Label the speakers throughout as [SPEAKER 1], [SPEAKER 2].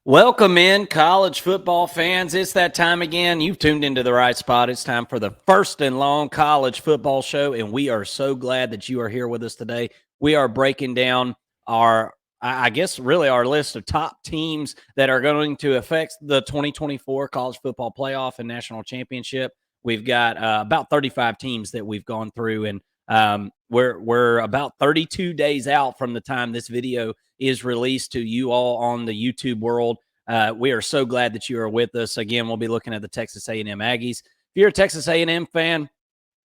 [SPEAKER 1] Welcome in, college football fans. It's that time again. You've tuned into the right spot. It's time for the first and long college football show, and we are so glad that you are here with us today. We are breaking down I guess, really our list of top teams that are going to affect the 2024 college football playoff and national championship. We've got about 35 teams that we've gone through, and we're about 32 days out from the time this video is released to you all on the YouTube world. We are so glad that you are with us. Again, we'll be looking at the Texas A&M Aggies. If you're a Texas A&M fan,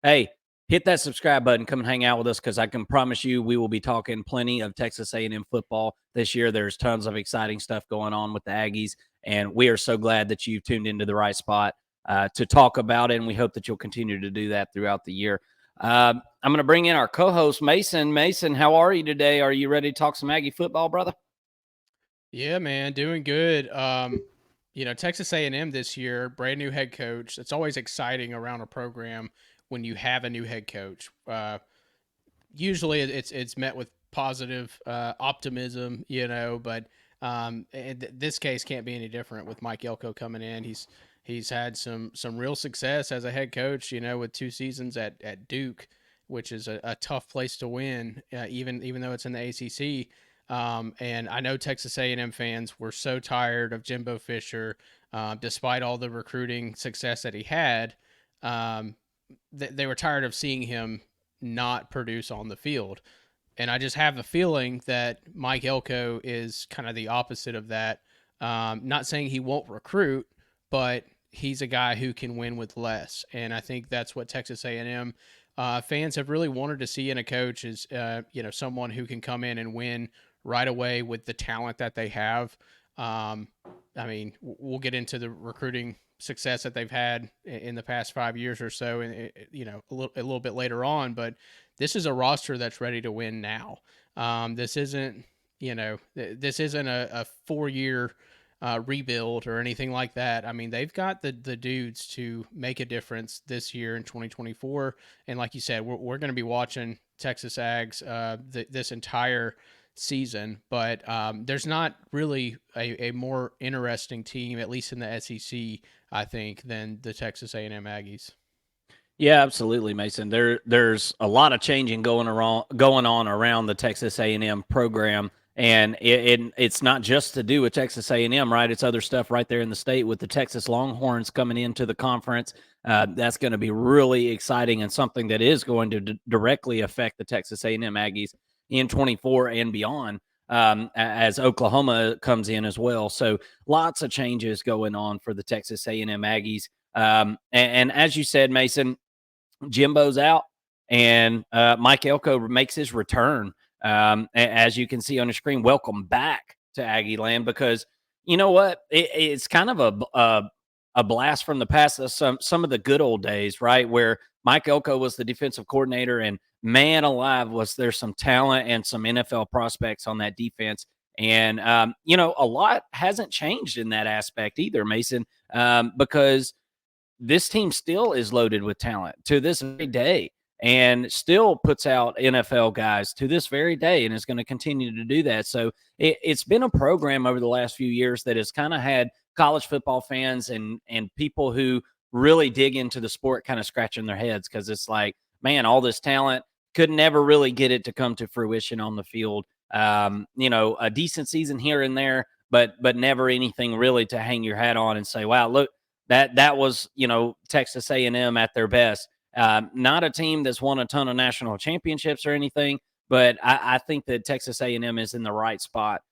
[SPEAKER 1] hey, hit that subscribe button. Come and hang out with us because I can promise you we will be talking plenty of Texas A&M football this year. There's tons of exciting stuff going on with the Aggies, and we are so glad that you've tuned into the right spot to talk about it, and we hope that you'll continue to do that throughout the year. I'm going to bring in our co-host, Mason. Mason, how are you today? Are you ready to talk some Aggie football, brother?
[SPEAKER 2] Yeah, man, doing good. Texas A&M this year, brand new head coach. It's always exciting around a program when you have a new head coach. Usually, it's met with positive optimism, but this case can't be any different with Mike Elko coming in. He's had some real success as a head coach, with 2 seasons at Duke, which is a tough place to win, even though it's in the ACC. And I know Texas A&M fans were so tired of Jimbo Fisher, despite all the recruiting success that he had. They were tired of seeing him not produce on the field. And I just have a feeling that Mike Elko is kind of the opposite of that. Not saying he won't recruit, but he's a guy who can win with less. And I think that's what Texas A&M fans have really wanted to see in a coach is, someone who can come in and win right away with the talent that they have. We'll get into the recruiting success that they've had in the past 5 years or so, and a little bit later on. But this is a roster that's ready to win now. This isn't a 4-year rebuild or anything like that. I mean, they've got the dudes to make a difference this year in 2024. And like you said, we're going to be watching Texas Ags this entire season, but there's not really a more interesting team, at least in the SEC, I think, than the Texas A&M Aggies.
[SPEAKER 1] Yeah, absolutely, Mason. There's a lot of changing going on around the Texas A&M program, and it's not just to do with Texas A&M, right? It's other stuff right there in the state with the Texas Longhorns coming into the conference. That's going to be really exciting and something that is going to directly affect the Texas A&M Aggies in 24 and beyond. As Oklahoma comes in as well, so lots of changes going on for the Texas A&M Aggies. And as you said, Mason, Jimbo's out, and Mike Elko makes his return. As you can see on the screen, welcome back to Aggie Land, because you know what? It's kind of a blast from the past of some of the good old days, right? Where Mike Elko was the defensive coordinator, and man alive, was there some talent and some NFL prospects on that defense. And a lot hasn't changed in that aspect either, Mason, because this team still is loaded with talent to this very day and still puts out NFL guys to this very day and is going to continue to do that. So it's been a program over the last few years that has kind of had college football fans and people who really dig into the sport kind of scratching their heads, because it's like, man, all this talent could never really get it to come to fruition on the field. A decent season here and there, but never anything really to hang your hat on and say, wow, look, that was, Texas A&M at their best. Not a team that's won a ton of national championships or anything, but I think that Texas A&M is in the right spot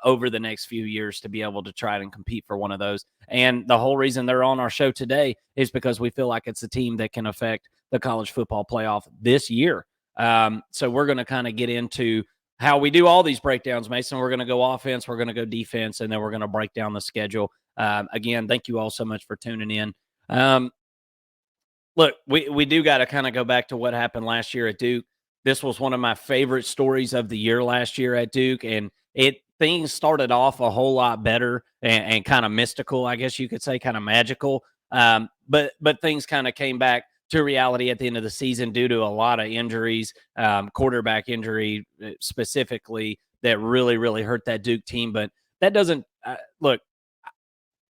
[SPEAKER 1] over the next few years to be able to try and compete for one of those. And the whole reason they're on our show today is because we feel like it's a team that can affect the college football playoff this year. So we're going to kind of get into how we do all these breakdowns, Mason. We're going to go offense, we're going to go defense, and then we're going to break down the schedule. Again, thank you all so much for tuning in. Look, we do got to kind of go back to what happened last year at Duke. This was one of my favorite stories of the year last year at Duke, and things started off a whole lot better and kind of mystical, I guess you could say, kind of magical. But things kind of came back to reality at the end of the season due to a lot of injuries, quarterback injury specifically, that really hurt that Duke team. But that doesn't look.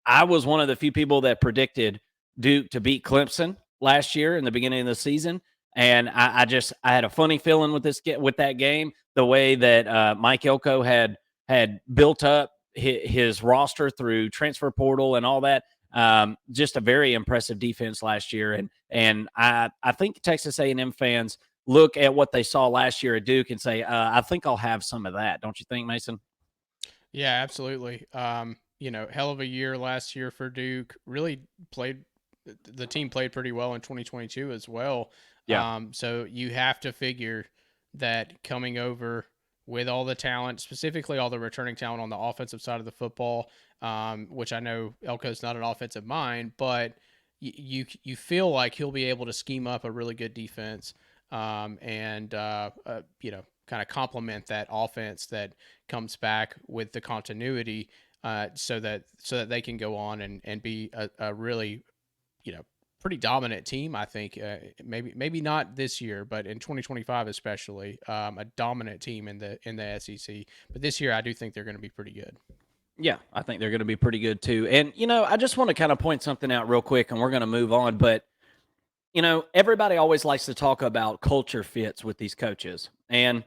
[SPEAKER 1] I was one of the few people that predicted Duke to beat Clemson last year in the beginning of the season, and I had a funny feeling with with that game, the way that Mike Elko had built up his roster through transfer portal and all that. Just a very impressive defense last year, and I think Texas A&M fans look at what they saw last year at Duke and say, I think I'll have some of that. Don't you think, Mason?
[SPEAKER 2] Yeah, absolutely. Hell of a year last year for Duke. Really played the team played pretty well in 2022 as well.
[SPEAKER 1] Yeah.
[SPEAKER 2] So you have to figure that coming over with all the talent, specifically all the returning talent on the offensive side of the football, which I know Elko's not an offensive mind, but you feel like he'll be able to scheme up a really good defense, and kind of complement that offense that comes back with the continuity, so that they can go on and be a really, pretty dominant team. I think, maybe not this year, but in 2025 especially, a dominant team in the SEC. But this year, I do think they're going to be pretty good.
[SPEAKER 1] Yeah, I think they're going to be pretty good too. And I just want to kind of point something out real quick, and we're going to move on. But everybody always likes to talk about culture fits with these coaches, and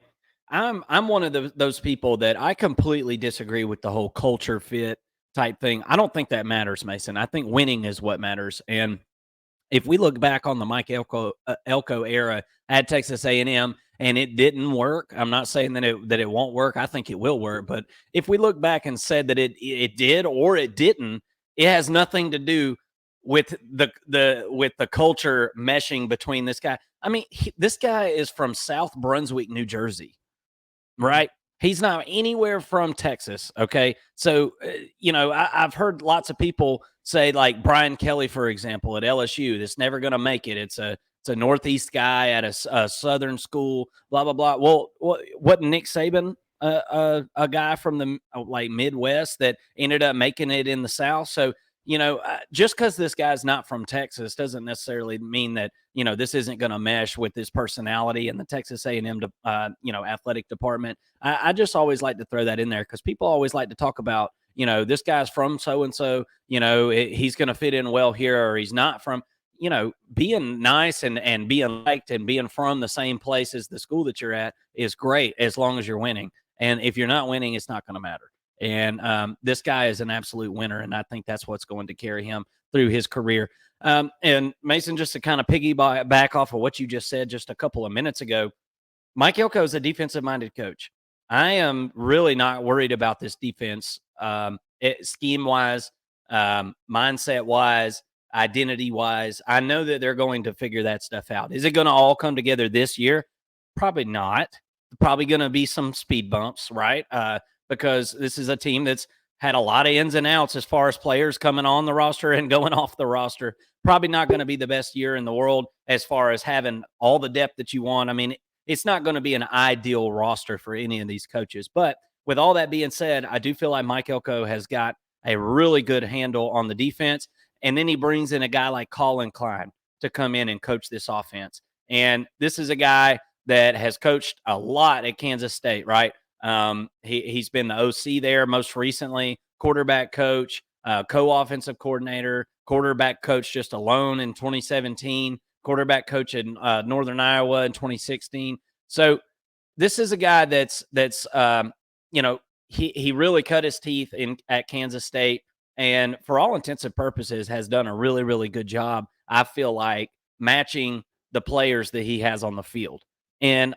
[SPEAKER 1] I'm one of those people that I completely disagree with the whole culture fit type thing. I don't think that matters, Mason. I think winning is what matters. And if we look back on the Mike Elko era at Texas A&M, and it didn't work, I'm not saying that it won't work. I think it will work. But if we look back and said that it did or it didn't, it has nothing to do with the culture meshing between this guy. I mean, this guy is from South Brunswick, New Jersey, right? He's not anywhere from Texas. Okay. So, I've heard lots of people say, like Brian Kelly, for example, at LSU, that's never going to make it. It's a Northeast guy at a Southern school, blah, blah, blah. Well, what Nick Saban, a guy from the like Midwest that ended up making it in the South. So, just because this guy's not from Texas doesn't necessarily mean that this isn't going to mesh with his personality and the Texas A&M athletic department. I just always like to throw that in there because people always like to talk about this guy's from so and so, he's going to fit in well here, or he's not from. Being nice and being liked and being from the same place as the school that you're at is great as long as you're winning. And if you're not winning, it's not going to matter. And this guy is an absolute winner, and I think that's what's going to carry him through his career. And Mason, just to kind of piggyback off of what you just said just a couple of minutes ago, Mike Elko is a defensive-minded coach. I am really not worried about this defense, scheme-wise, mindset-wise, identity-wise. I know that they're going to figure that stuff out. Is it going to all come together this year? Probably not. Probably going to be some speed bumps, right? Because this is a team that's had a lot of ins and outs as far as players coming on the roster and going off the roster. Probably not going to be the best year in the world as far as having all the depth that you want. I mean, it's not going to be an ideal roster for any of these coaches. But with all that being said, I do feel like Mike Elko has got a really good handle on the defense. And then he brings in a guy like Colin Klein to come in and coach this offense. And this is a guy that has coached a lot at Kansas State, right? He's been the OC there most recently, quarterback coach, co-offensive coordinator, quarterback coach just alone in 2017, quarterback coach in Northern Iowa in 2016. So this is a guy that's he really cut his teeth at Kansas State, and for all intents and purposes has done a really, really good job, I feel like, matching the players that he has on the field. And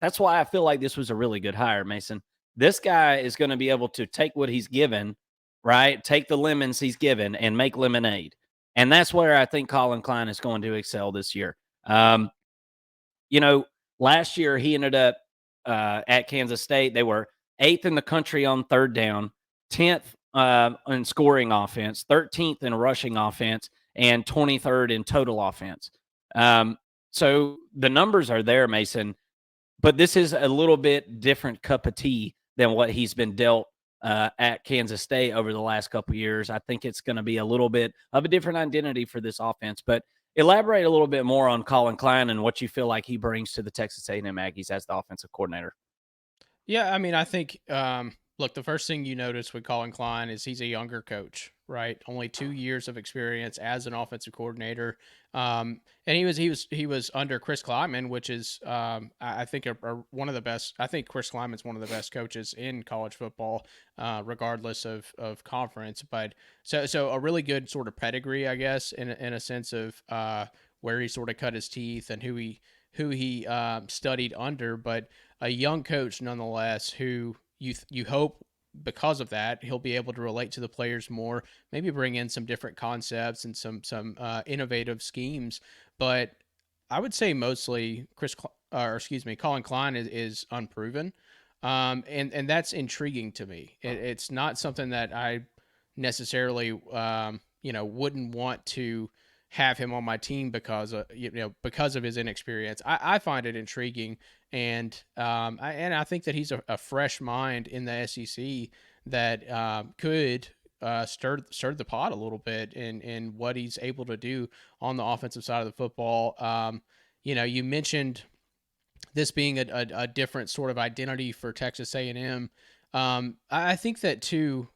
[SPEAKER 1] that's why I feel like this was a really good hire, Mason. This guy is going to be able to take what he's given, right? Take the lemons he's given and make lemonade. And that's where I think Colin Klein is going to excel this year. Last year he ended up at Kansas State. They were 8th in the country on third down, 10th in scoring offense, 13th in rushing offense, and 23rd in total offense. So the numbers are there, Mason. But this is a little bit different cup of tea than what he's been dealt at Kansas State over the last couple of years. I think it's going to be a little bit of a different identity for this offense. But elaborate a little bit more on Colin Klein and what you feel like he brings to the Texas A&M Aggies as the offensive coordinator.
[SPEAKER 2] Yeah, I mean, I think, Look, the first thing you notice with Colin Klein is he's a younger coach, right? Only 2 years of experience as an offensive coordinator, and he was under Chris Kleiman, which is I think one of the best. I think Chris Kleiman's one of the best coaches in college football, regardless of conference. But so a really good sort of pedigree, I guess, in a sense of where he sort of cut his teeth and who he studied under, but a young coach nonetheless who you hope because of that he'll be able to relate to the players more, maybe bring in some different concepts and some innovative schemes. But I would say mostly Colin Klein is unproven, and that's intriguing to me. It's not something that I necessarily wouldn't want to have him on my team because of his inexperience. I find it intriguing, and I think that he's a fresh mind in the SEC that could stir the pot a little bit in what he's able to do on the offensive side of the football. You mentioned this being a different sort of identity for Texas A&M. I think that too.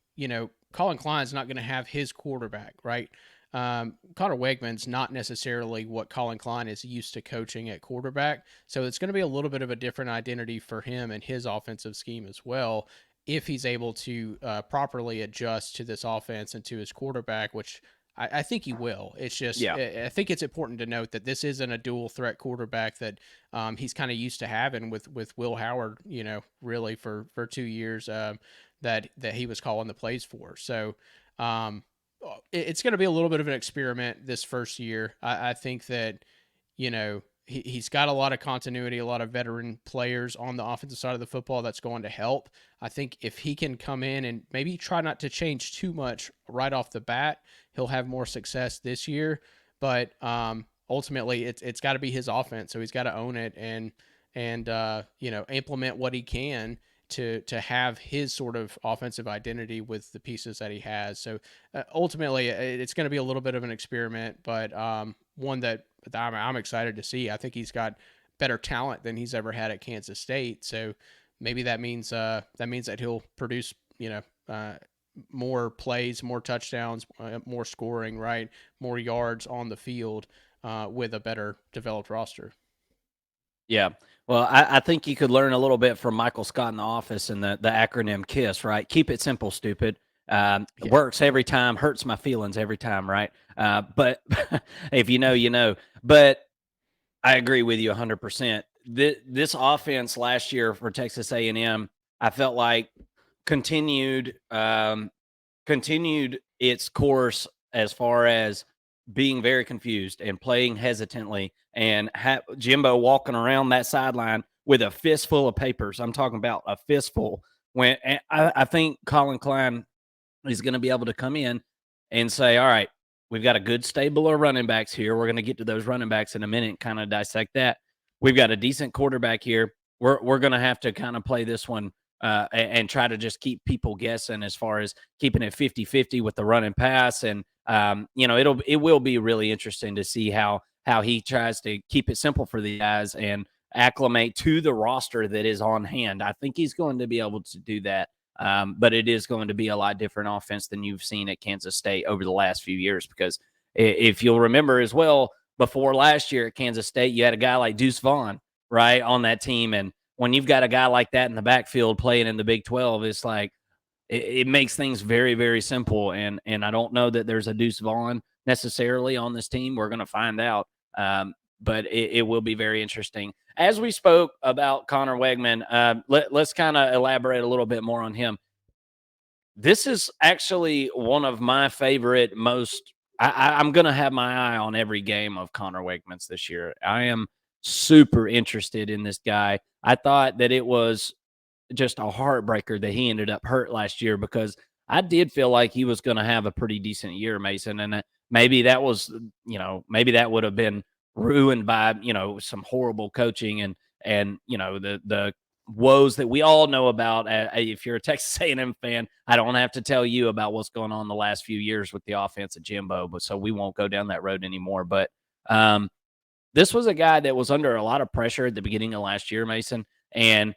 [SPEAKER 2] Colin Klein's not going to have his quarterback, right? Connor Wegman's not necessarily what Colin Klein is used to coaching at quarterback. So it's going to be a little bit of a different identity for him and his offensive scheme as well, if he's able to properly adjust to this offense and to his quarterback, which I think he will. It's just,
[SPEAKER 1] Yeah.
[SPEAKER 2] I think it's important to note that this isn't a dual threat quarterback that he's kind of used to having with Will Howard, really for 2 years that he was calling the plays for. So, it's going to be a little bit of an experiment this first year. I think that, he's got a lot of continuity, a lot of veteran players on the offensive side of the football that's going to help. I think if he can come in and maybe try not to change too much right off the bat, he'll have more success this year. But ultimately, it's got to be his offense, so he's got to own it and implement what he can to have his sort of offensive identity with the pieces that he has. So ultimately, it's going to be a little bit of an experiment, but one that I'm excited to see. I think he's got better talent than he's ever had at Kansas State. So maybe that means that he'll produce more plays, more touchdowns, more scoring, right, more yards on the field with a better developed roster.
[SPEAKER 1] Yeah. Well, I think you could learn a little bit from Michael Scott in The Office and the acronym KISS, right? Keep it simple, stupid.
[SPEAKER 2] Yeah.
[SPEAKER 1] Works every time, hurts my feelings every time, right? But if you know, you know. But I agree with you 100%. This offense last year for Texas A&M, I felt like continued continued its course as far as being very confused and playing hesitantly, and Jimbo walking around that sideline with a fistful of papers. I'm talking about a fistful. When I think Colin Klein is going to be able to come in and say, all right, we've got a good stable of running backs here. We're going to get to those running backs in a minute and kind of dissect that. We've got a decent quarterback here. We're going to have to kind of play this one and try to just keep people guessing as far as keeping it 50-50 with the run and pass. And, it will be really interesting to see how he tries to keep it simple for the guys and acclimate to the roster that is on hand. I think he's going to be able to do that. But it is going to be a lot different offense than you've seen at Kansas State over the last few years, because if you'll remember as well, before last year at Kansas State, you had a guy like Deuce Vaughn, right, on that team. And when you've got a guy like that in the backfield playing in the Big 12, it's like it makes things very, very simple. And I don't know that there's a Deuce Vaughn necessarily on this team. We're going to find out. But it will be very interesting. As we spoke about Connor Wegman, let's kind of elaborate a little bit more on him. This is actually one of my favorite I'm going to have my eye on every game of Connor Wegman's this year. I am super interested in this guy. I thought that it was just a heartbreaker that he ended up hurt last year, because I did feel like he was going to have a pretty decent year, Mason. And maybe that was, maybe that would have been ruined by, some horrible coaching and, the woes that we all know about. If you're a Texas A&M fan, I don't have to tell you about what's going on the last few years with the offense at Jimbo, but so we won't go down that road anymore. But this was a guy that was under a lot of pressure at the beginning of last year, Mason, and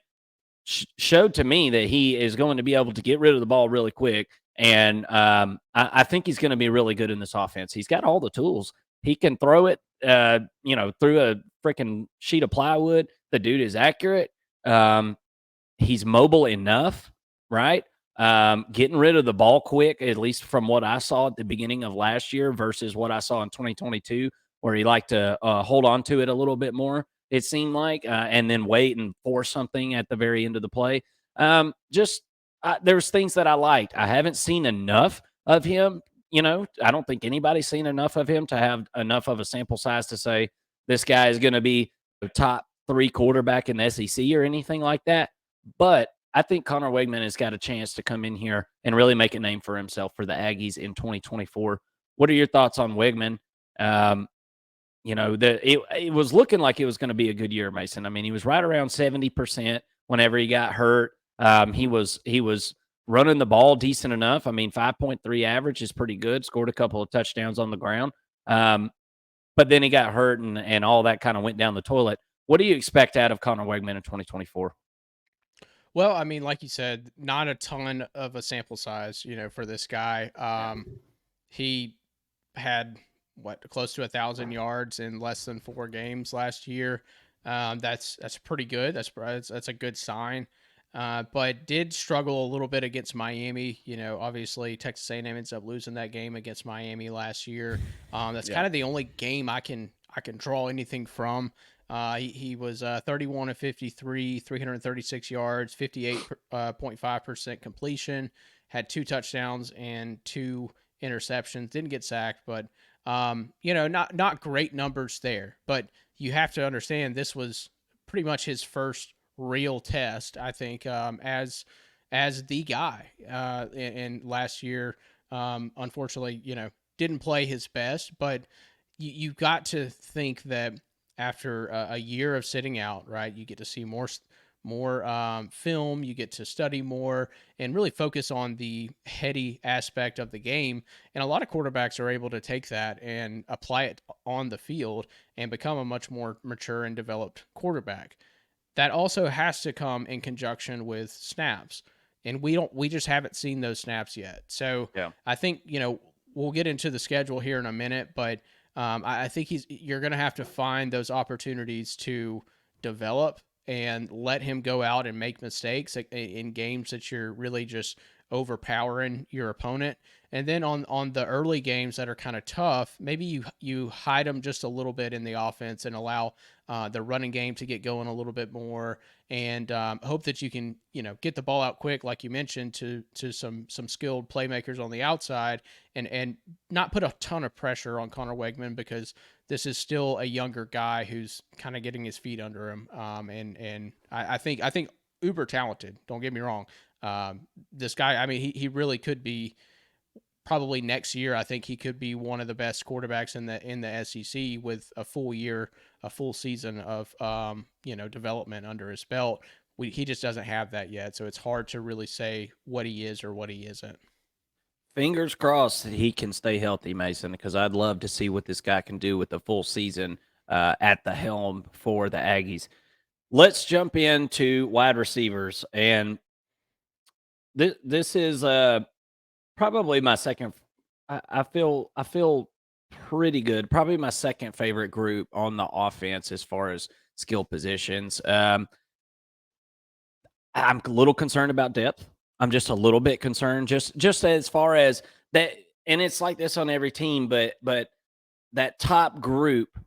[SPEAKER 1] showed to me that he is going to be able to get rid of the ball really quick. And I think he's going to be really good in this offense. He's got all the tools. He can throw it, through a freaking sheet of plywood. The dude is accurate. He's mobile enough, right? Getting rid of the ball quick, at least from what I saw at the beginning of last year versus what I saw in 2022, where he liked to hold on to it a little bit more, it seemed like, and then wait and force something at the very end of the play. There's things that I liked. I haven't seen enough of him. I don't think anybody's seen enough of him to have enough of a sample size to say this guy is going to be the top 3 quarterback in the SEC or anything like that. But I think Connor Wegman has got a chance to come in here and really make a name for himself for the Aggies in 2024. What are your thoughts on Wegman? It was looking like it was going to be a good year, Mason. I mean, he was right around 70% whenever he got hurt. He was running the ball decent enough. I mean, 5.3 average is pretty good. Scored a couple of touchdowns on the ground. But then he got hurt and all that kind of went down the toilet. What do you expect out of Connor Wegman in 2024?
[SPEAKER 2] Well, I mean, like you said, not a ton of a sample size, for this guy. He had close to 1,000 yards in less than 4 games last year. That's pretty good. That's a good sign. But did struggle a little bit against Miami. Obviously Texas A&M ends up losing that game against Miami last year. That's kind of the only game I can draw anything from. He was 31 of 53, 336 yards, 58.5% completion, had 2 touchdowns and 2 interceptions. Didn't get sacked, but not great numbers there. But you have to understand this was pretty much his first real test, I think, as the guy. And last year, unfortunately, didn't play his best. But you got to think that after a year of sitting out, right, you get to see more film, you get to study more and really focus on the heady aspect of the game. And a lot of quarterbacks are able to take that and apply it on the field and become a much more mature and developed quarterback. That also has to come in conjunction with snaps. And we just haven't seen those snaps yet. So
[SPEAKER 1] Yeah.
[SPEAKER 2] I think, we'll get into the schedule here in a minute, but I think you're going to have to find those opportunities to develop and let him go out and make mistakes in games that you're really just overpowering your opponent. And then on the early games that are kind of tough, maybe you hide them just a little bit in the offense and allow the running game to get going a little bit more, and hope that you can get the ball out quick, like you mentioned, to some skilled playmakers on the outside, and not put a ton of pressure on Connor Wegman, because this is still a younger guy who's kind of getting his feet under him. And I think uber talented. Don't get me wrong. This guy, I mean, he really could be. Probably next year, I think he could be one of the best quarterbacks in the SEC with a full season of development under his belt. He just doesn't have that yet, so it's hard to really say what he is or what he isn't.
[SPEAKER 1] Fingers crossed that he can stay healthy, Mason, because I'd love to see what this guy can do with a full season at the helm for the Aggies. Let's jump into wide receivers, and this is probably my second. I feel pretty good. Probably my second favorite group on the offense as far as skill positions. I'm a little concerned about depth. I'm just a little bit concerned, just as far as that. And it's like this on every team, but that top group,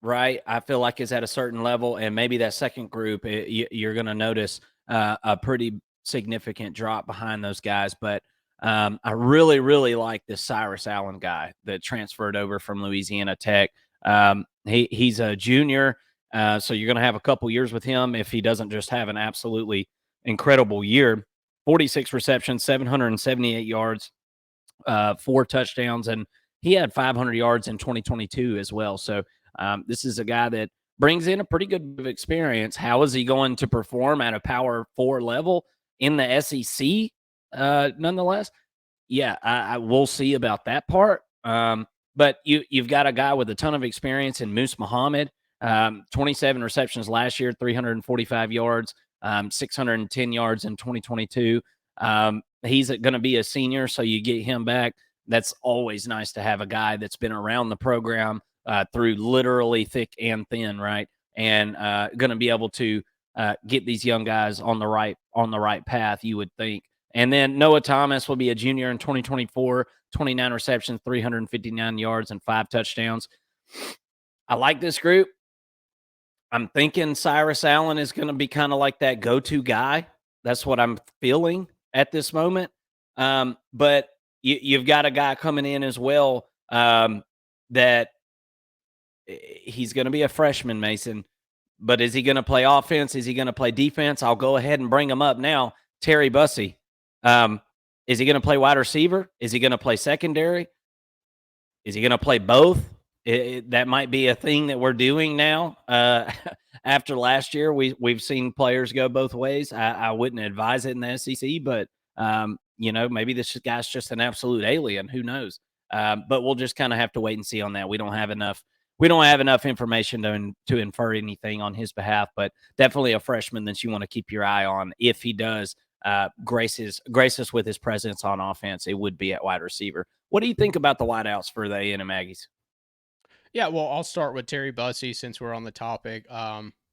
[SPEAKER 1] right? I feel like is at a certain level, and maybe that second group, you're going to notice a pretty significant drop behind those guys. But I really, really like this Cyrus Allen guy that transferred over from Louisiana Tech. He's a junior, so you're going to have a couple years with him if he doesn't just have an absolutely incredible year. 46 receptions, 778 yards, 4 touchdowns, and he had 500 yards in 2022 as well. So this is a guy that brings in a pretty good experience. How is he going to perform at a Power 4 level in the SEC? Nonetheless, yeah, I will see about that part. But you've got a guy with a ton of experience in Moose Muhammad, 27 receptions last year, 345 yards, 610 yards in 2022. He's going to be a senior, so you get him back. That's always nice to have a guy that's been around the program through literally thick and thin, right? And going to be able to get these young guys on the right path, you would think. And then Noah Thomas will be a junior in 2024, 29 receptions, 359 yards, and 5 touchdowns. I like this group. I'm thinking Cyrus Allen is going to be kind of like that go-to guy. That's what I'm feeling at this moment. But you've got a guy coming in as well that he's going to be a freshman, Mason. But is he going to play offense? Is he going to play defense? I'll go ahead and bring him up now. Terry Bussey. Is he going to play wide receiver? Is he going to play secondary? Is he going to play both? That might be a thing that we're doing now. After last year, we've seen players go both ways. I wouldn't advise it in the SEC, but maybe this guy's just an absolute alien. Who knows? But we'll just kind of have to wait and see on that. We don't have enough. We don't have enough information to infer anything on his behalf, but definitely a freshman that you want to keep your eye on if he does grace us with his presence on offense. It would be at wide receiver. What do you think about the wideouts for the A&M Aggies?
[SPEAKER 2] Yeah, well, I'll start with Terry Bussey since we're on the topic.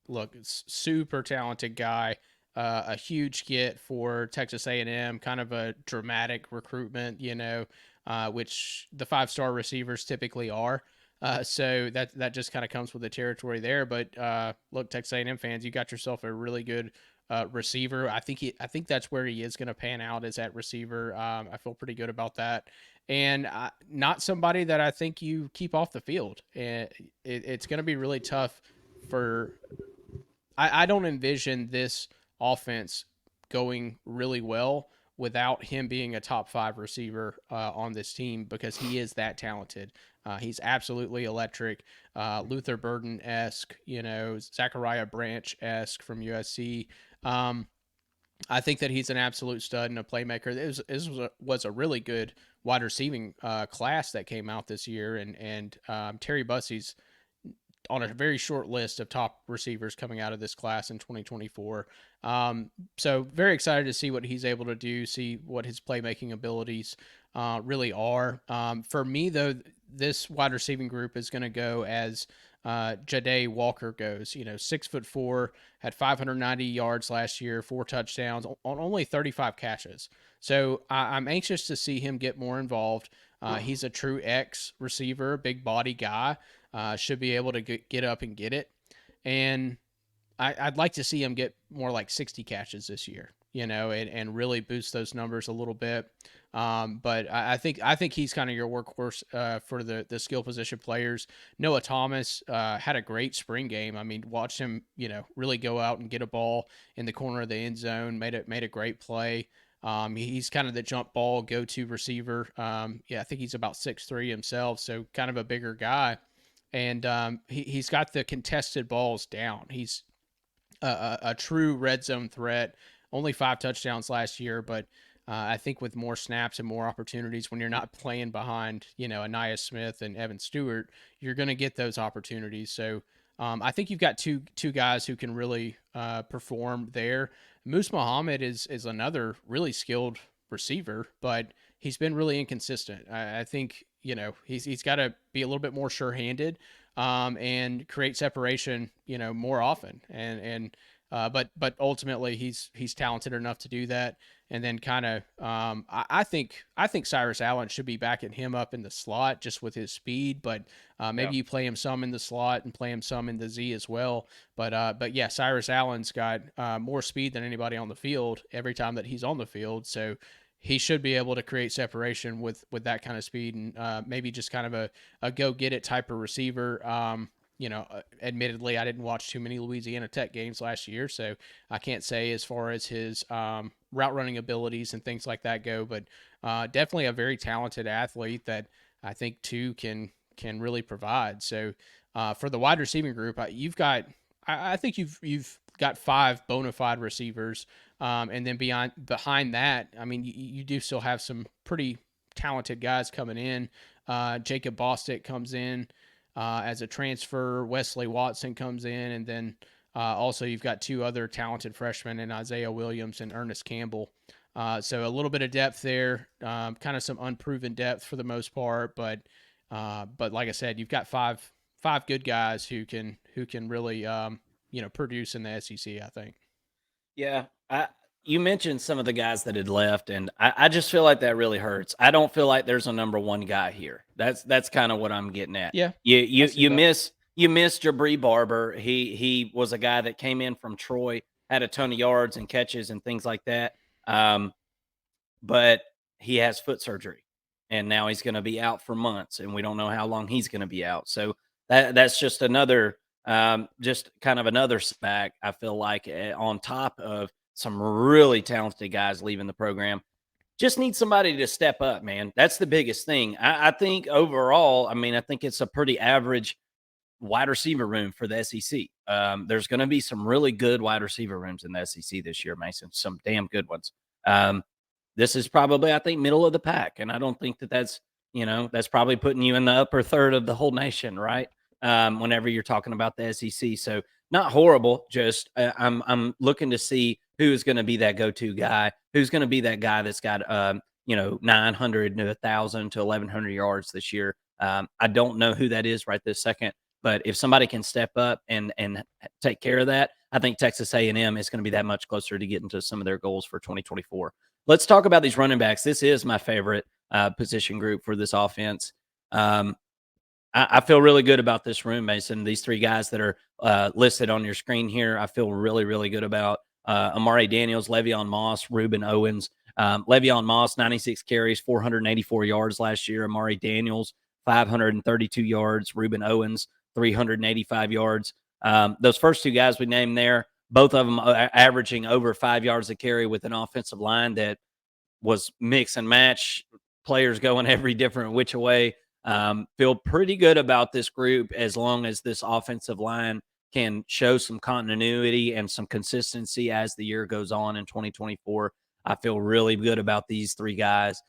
[SPEAKER 2] Look, it's super talented guy, a huge get for Texas A&M, kind of a dramatic recruitment, which the 5-star receivers typically are. So that just kind of comes with the territory there. But look, Texas A&M fans, you got yourself a really good receiver. I think that's where he is going to pan out, is at receiver. I feel pretty good about that, and not somebody that I think you keep off the field. And it's going to be really tough for. I don't envision this offense going really well without him being a top 5 receiver on this team, because he is that talented. He's absolutely electric, Luther Burden-esque, Zachariah Branch-esque from USC. I think that he's an absolute stud and a playmaker. This was a really good wide receiving class that came out this year, and Terry Bussey's on a very short list of top receivers coming out of this class in 2024. So very excited to see what he's able to do, see what his playmaking abilities really are. For me, though, this wide receiving group is going to go as Ja'Day Walker goes. 6'4", had 590 yards last year, 4 touchdowns on only 35 catches. So I'm anxious to see him get more involved. He's a true X receiver, big body guy. Should be able to get up and get it. And I'd like to see him get more like 60 catches this year, and really boost those numbers a little bit. But I think he's kind of your workhorse for the skill position players. Noah Thomas had a great spring game. I mean, watched him, really go out and get a ball in the corner of the end zone. Made a great play. He's kind of the jump ball go-to receiver. I think he's about 6'3" himself, so kind of a bigger guy. And he's got the contested balls down. He's a true red zone threat. Only 5 touchdowns last year, but I think with more snaps and more opportunities, when you're not playing behind, Anaya Smith and Evan Stewart, you're going to get those opportunities. So I think you've got two guys who can really perform there. Moose Muhammad is another really skilled receiver, but he's been really inconsistent. I think he's got to be a little bit more sure-handed and create separation, more often. But ultimately he's talented enough to do that. And then kind of, I think Cyrus Allen should be backing him up in the slot just with his speed. But maybe you play him some in the slot and play him some in the Z as well. But yeah, Cyrus Allen's got more speed than anybody on the field every time that he's on the field. So he should be able to create separation with that kind of speed, and maybe just kind of a go get it type of receiver. Admittedly, I didn't watch too many Louisiana Tech games last year, so I can't say as far as his route running abilities and things like that go, but definitely a very talented athlete that I think too can really provide. So for the wide receiving group, I think you've got 5 bona fide receivers. And then behind that, I mean, you do still have some pretty talented guys coming in. Jacob Bostic comes in as a transfer. Wesley Watson comes in, and then Also, you've got two other talented freshmen in Isaiah Williams and Ernest Campbell. So a little bit of depth there, kind of some unproven depth for the most part, but like I said, you've got five good guys who can really produce in the SEC. I think.
[SPEAKER 1] Yeah, you mentioned some of the guys that had left, and I just feel like that really hurts. I don't feel like there's a number one guy here. That's kind of what I'm getting at.
[SPEAKER 2] Yeah,
[SPEAKER 1] You
[SPEAKER 2] I
[SPEAKER 1] you
[SPEAKER 2] see
[SPEAKER 1] you
[SPEAKER 2] that.
[SPEAKER 1] miss you miss Jabri Barber. He was a guy that came in from Troy, had a ton of yards and catches and things like that. Um, but he has foot surgery, and now he's going to be out for months, and we don't know how long he's going to be out. So that's just another, just kind of another smack. I feel like on top of some really talented guys leaving the program, just need somebody to step up, man. That's the biggest thing. I think overall, I mean, I think it's a pretty average wide receiver room for the SEC. There's going to be some really good wide receiver rooms in the SEC this year, Mason. Some damn good ones. This is probably, I think, middle of the pack, and I don't think that that's probably putting you in the upper third of the whole nation, right? Whenever you're talking about the SEC, so not horrible. Just I'm looking to see who is going to be that go-to guy, who's going to be that guy that's got 900 to 1,000 to 1,100 yards this year. I don't know who that is right this second, but if somebody can step up and take care of that, I think Texas A&M is going to be that much closer to getting to some of their goals for 2024. Let's talk about these running backs. This is my favorite position group for this offense. I feel really good about this room, Mason. These three guys that are listed on your screen here, I feel really, really good about. Amari Daniels, Le'Veon Moss, Reuben Owens. Le'Veon Moss, 96 carries, 484 yards last year. Amari Daniels, 532 yards. Reuben Owens, 385 yards. Those first two guys we named there, both of them averaging over 5 yards a carry with an offensive line that was mix and match, players going every different which way. Feel pretty good about this group as long as this offensive line can show some continuity and some consistency as the year goes on in 2024. I feel really good about these three guys.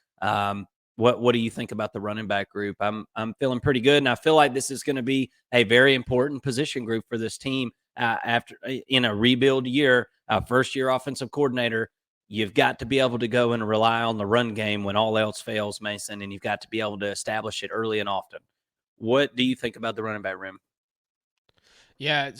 [SPEAKER 1] What do you think about the running back group? I'm feeling pretty good, and I feel like this is going to be a very important position group for this team after in a rebuild year, first year offensive coordinator. You've got to be able to go and rely on the run game when all else fails, Mason, and you've got to be able to establish it early and often. What do you think about the running back room?
[SPEAKER 2] Yeah,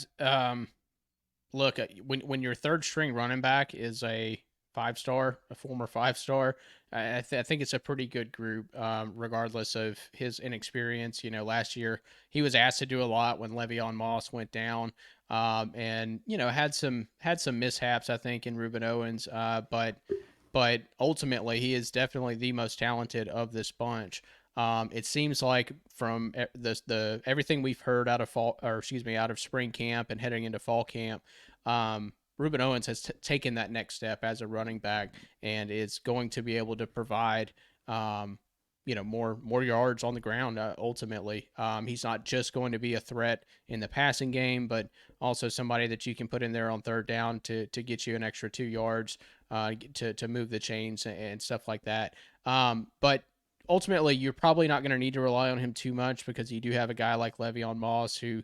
[SPEAKER 2] look, when your third string running back is a 5 star, a former 5 star, I think it's a pretty good group, regardless of his inexperience. Last year he was asked to do a lot when Le'Veon Moss went down, and had some mishaps, I think, in Reuben Owens, but ultimately he is definitely the most talented of this bunch. It seems like from the everything we've heard out of out of spring camp and heading into fall camp, Reuben Owens has taken that next step as a running back and is going to be able to provide, more yards on the ground. Ultimately, he's not just going to be a threat in the passing game, but also somebody that you can put in there on third down to get you an extra 2 yards, to move the chains and stuff like that. But ultimately, you're probably not going to need to rely on him too much because you do have a guy like Le'Veon Moss who,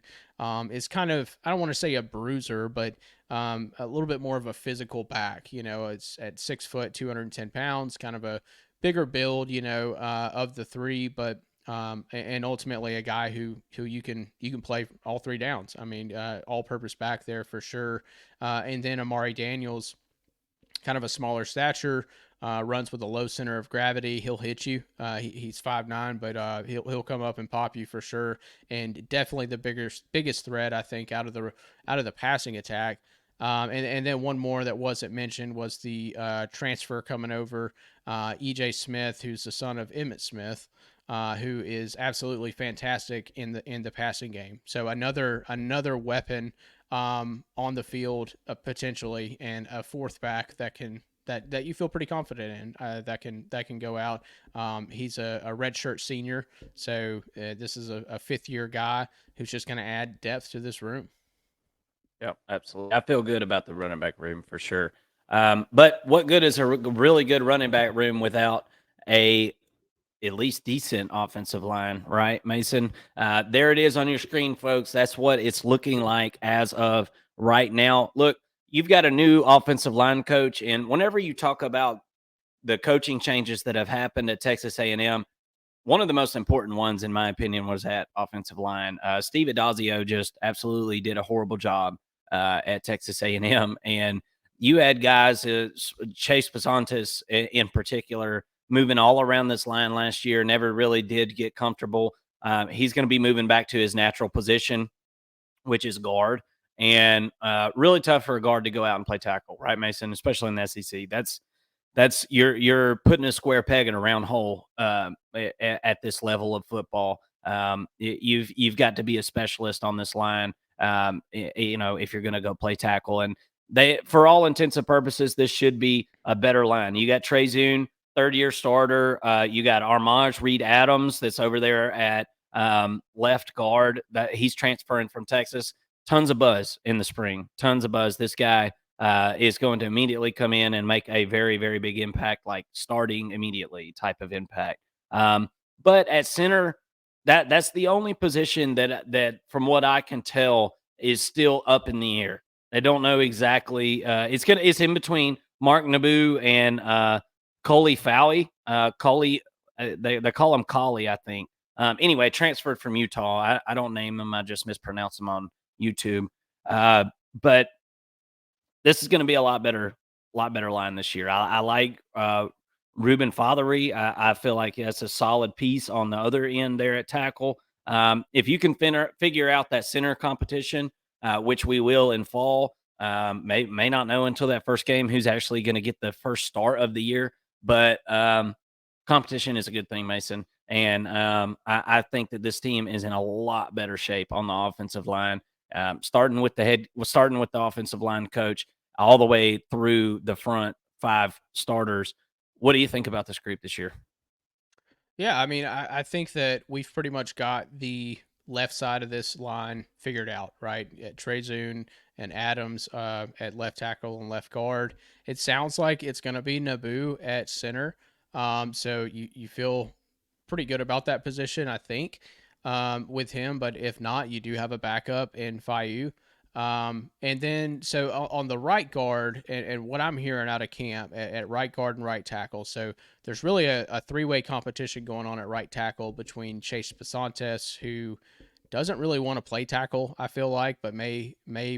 [SPEAKER 2] is kind of, I don't want to say a bruiser, but a little bit more of a physical back. It's at 6 foot, 210 pounds, kind of a bigger build, of the three, but and ultimately a guy who you can play all three downs. I mean, all purpose back there for sure. And then Amari Daniels, kind of a smaller stature, runs with a low center of gravity. He'll hit you. He's 5'9", but he'll come up and pop you for sure, and definitely the biggest threat, I think, out of the passing attack. And then one more that wasn't mentioned was the transfer coming over, EJ Smith, who's the son of Emmitt Smith, who is absolutely fantastic in the passing game. So another weapon, on the field, potentially, and a fourth back that you feel pretty confident in, that can go out. He's a redshirt senior, so this is a fifth year guy who's just going to add depth to this room.
[SPEAKER 1] Yeah, absolutely. I feel good about the running back room for sure. But what good is a really good running back room without a at least decent offensive line, right, Mason? There it is on your screen, folks. That's what it's looking like as of right now. Look, you've got a new offensive line coach, and whenever you talk about the coaching changes that have happened at Texas A&M, one of the most important ones, in my opinion, was at offensive line. Steve Adazio just absolutely did a horrible job at Texas A&M, and you had guys, Chase Pasantis in particular, moving all around this line last year. Never really did get comfortable. He's going to be moving back to his natural position, which is guard, and really tough for a guard to go out and play tackle, right, Mason? Especially in the SEC. That's you're putting a square peg in a round hole at this level of football. You've got to be a specialist on this line. If you're going to go play tackle, and they, for all intents and purposes, this should be a better line. You got Trey Zune, third-year starter. You got Armaj Reed Adams that's over there at left guard. That he's transferring from Texas. Tons of buzz in the spring. Tons of buzz. This guy is going to immediately come in and make a very, very big impact, like starting immediately type of impact. But at center, that's the only position that from what I can tell is still up in the air. I don't know exactly. It's in between Mark Naboo and Coley Fowey. Coley, they call him Coley, I think. Anyway, transferred from Utah. I don't name him. I just mispronounce him on YouTube. But this is going to be a lot better line this year. I like Ruben Fothery. I feel like that's a solid piece on the other end there at tackle. If you can figure out that center competition, which we will in fall, may not know until that first game who's actually going to get the first start of the year. But competition is a good thing, Mason. And I think that this team is in a lot better shape on the offensive line. Starting with the offensive line coach all the way through the front five starters. What do you think about this group this year?
[SPEAKER 2] Yeah, I mean, I think that we've pretty much got the left side of this line figured out, right? At Trey Zune and Adams at left tackle and left guard. It sounds like it's going to be Naboo at center. So you feel pretty good about that position, I think, with him. But if not, you do have a backup in Fayu. And then, so on the right guard, and what I'm hearing out of camp at right guard and right tackle, so there's really a three-way competition going on at right tackle between Chase Pasantes, who doesn't really want to play tackle, I feel like, but may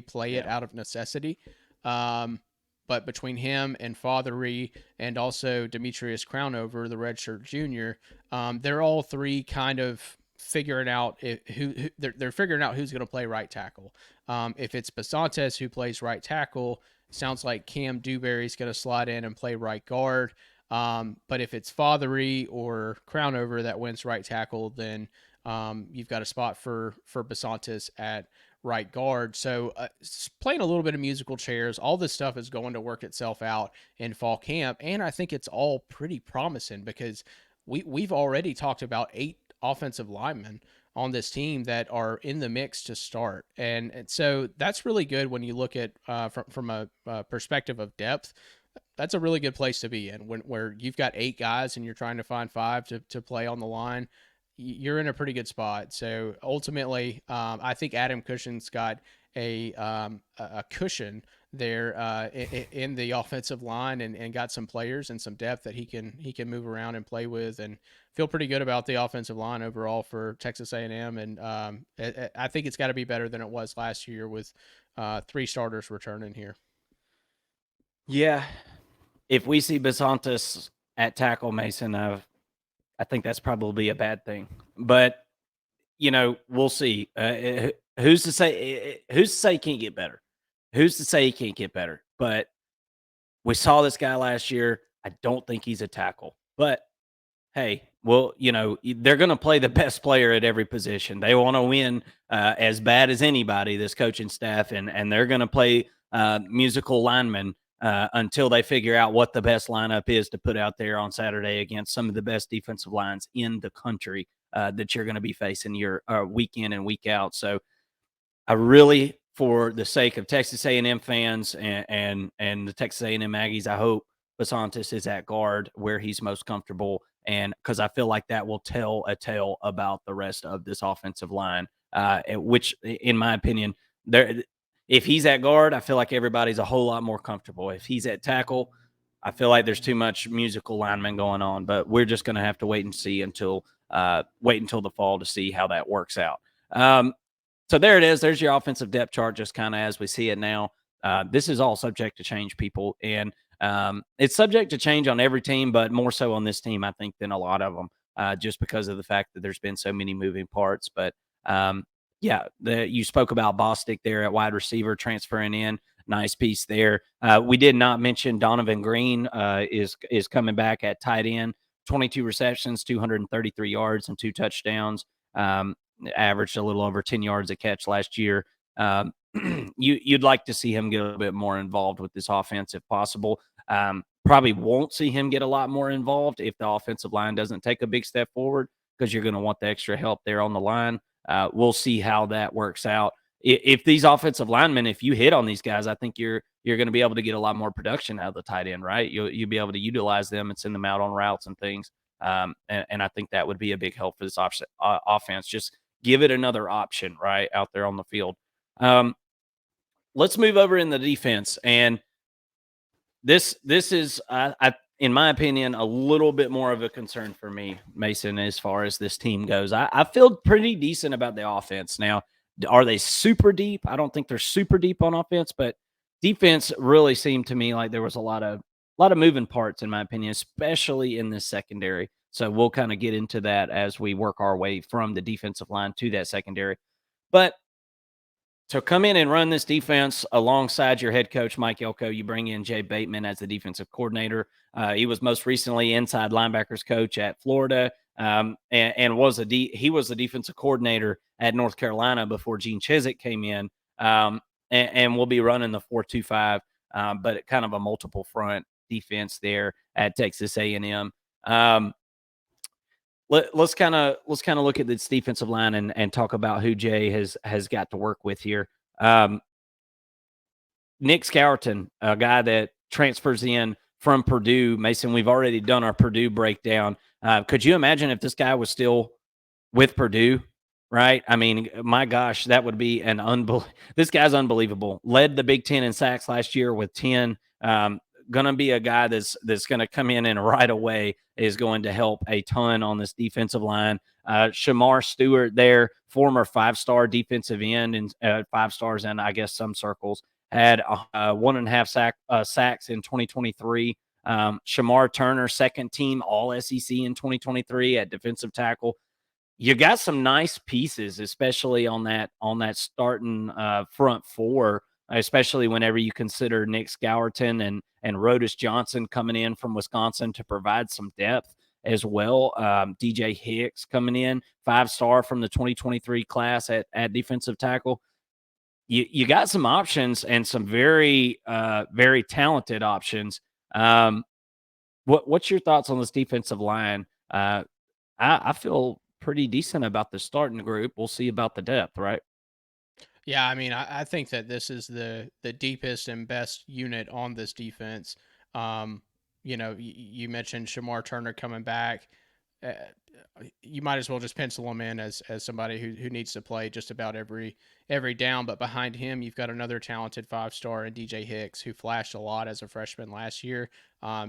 [SPEAKER 2] play it out of necessity. But between him and Fothery and also Demetrius Crownover, the redshirt junior, they're all three kind of figuring out they're figuring out who's going to play right tackle. If it's Pasantes who plays right tackle, sounds like Cam Dewberry's going to slide in and play right guard. But if it's Fothery or Crownover that wins right tackle, then you've got a spot for Pasantes at right guard. So playing a little bit of musical chairs, all this stuff is going to work itself out in fall camp, and I think it's all pretty promising because we've already talked about 8 offensive linemen on this team that are in the mix to start, and so that's really good when you look at from a perspective of depth. That's a really good place to be in where you've got 8 guys and you're trying to find 5 to play on the line. You're in a pretty good spot. So ultimately, I think Adam Cushion's got a cushion there in the offensive line and got some players and some depth that he can move around and play with, and feel pretty good about the offensive line overall for Texas A&M. And I think it's got to be better than it was last year with 3 starters returning here.
[SPEAKER 1] Yeah, if we see Basantis at tackle, Mason, I think that's probably a bad thing. But we'll see. Who's to say? Who's to say he can't get better? Who's to say he can't get better? But we saw this guy last year. I don't think he's a tackle. But hey, well, they're going to play the best player at every position. They want to win as bad as anybody. This coaching staff, and they're going to play musical linemen until they figure out what the best lineup is to put out there on Saturday against some of the best defensive lines in the country that you're going to be facing your week in and week out. So I really, for the sake of Texas A&M fans and the Texas A&M Aggies, I hope Basantis is at guard where he's most comfortable, and because I feel like that will tell a tale about the rest of this offensive line, which, in my opinion, there if he's at guard, I feel like everybody's a whole lot more comfortable. If he's at tackle, I feel like there's too much musical lineman going on. But we're just going to have to wait and see until the fall to see how that works out. So there it is. There's your offensive depth chart, just kind of as we see it now. This is all subject to change, people, and it's subject to change on every team, but more so on this team, I think, than a lot of them, just because of the fact that there's been so many moving parts. But yeah, you spoke about Bostic there at wide receiver transferring in. Nice piece there. We did not mention Donovan Green is coming back at tight end. 22 receptions, 233 yards, and 2 touchdowns. Averaged a little over 10 yards a catch last year. You'd like to see him get a little bit more involved with this offense if possible. Probably won't see him get a lot more involved if the offensive line doesn't take a big step forward, because you're going to want the extra help there on the line. We'll see how that works out. If these offensive linemen, if you hit on these guys, I think you're going to be able to get a lot more production out of the tight end, right? You'll be able to utilize them and send them out on routes and things. And I think that would be a big help for this offense. Just give it another option, right, out there on the field. Let's move over in the defense, and this is, in my opinion, a little bit more of a concern for me, Mason, as far as this team goes. I feel pretty decent about the offense. Now, are they super deep? I don't think they're super deep on offense, but defense really seemed to me like there was a lot of moving parts, in my opinion, especially in this secondary. So we'll kind of get into that as we work our way from the defensive line to that secondary. But to come in and run this defense alongside your head coach, Mike Elko, you bring in Jay Bateman as the defensive coordinator. He was most recently inside linebackers coach at Florida, and he was the defensive coordinator at North Carolina before Gene Chizik came in, and we'll be running the 4-2-5, but kind of a multiple front defense there at Texas A&M. Let's kind of look at this defensive line and talk about who Jay has got to work with here. Nick Scourton, a guy that transfers in from Purdue. Mason, we've already done our Purdue breakdown. Could you imagine if this guy was still with Purdue? Right? I mean, my gosh, that would be an this guy's unbelievable. Led the Big Ten in sacks last year with 10. Going to be a guy that's going to come in and right away is going to help a ton on this defensive line. Shamar Stewart there, former 5-star defensive end and 5 stars in, I guess, some circles, had 1.5 sacks in 2023. Shamar Turner, second team All SEC in 2023 at defensive tackle. You got some nice pieces, especially on that starting front four, especially whenever you consider Nick Scourton and Rodis Johnson coming in from Wisconsin to provide some depth as well. DJ Hicks coming in, 5-star from the 2023 class at defensive tackle. You got some options and some very, very talented options. What's your thoughts on this defensive line? I feel pretty decent about the starting group. We'll see about the depth, right?
[SPEAKER 2] Yeah, I mean, I think that this is the deepest and best unit on this defense. You mentioned Shamar Turner coming back. Uh, you might as well just pencil him in as somebody who needs to play just about every down. But behind him, you've got another talented 5-star in DJ Hicks, who flashed a lot as a freshman last year.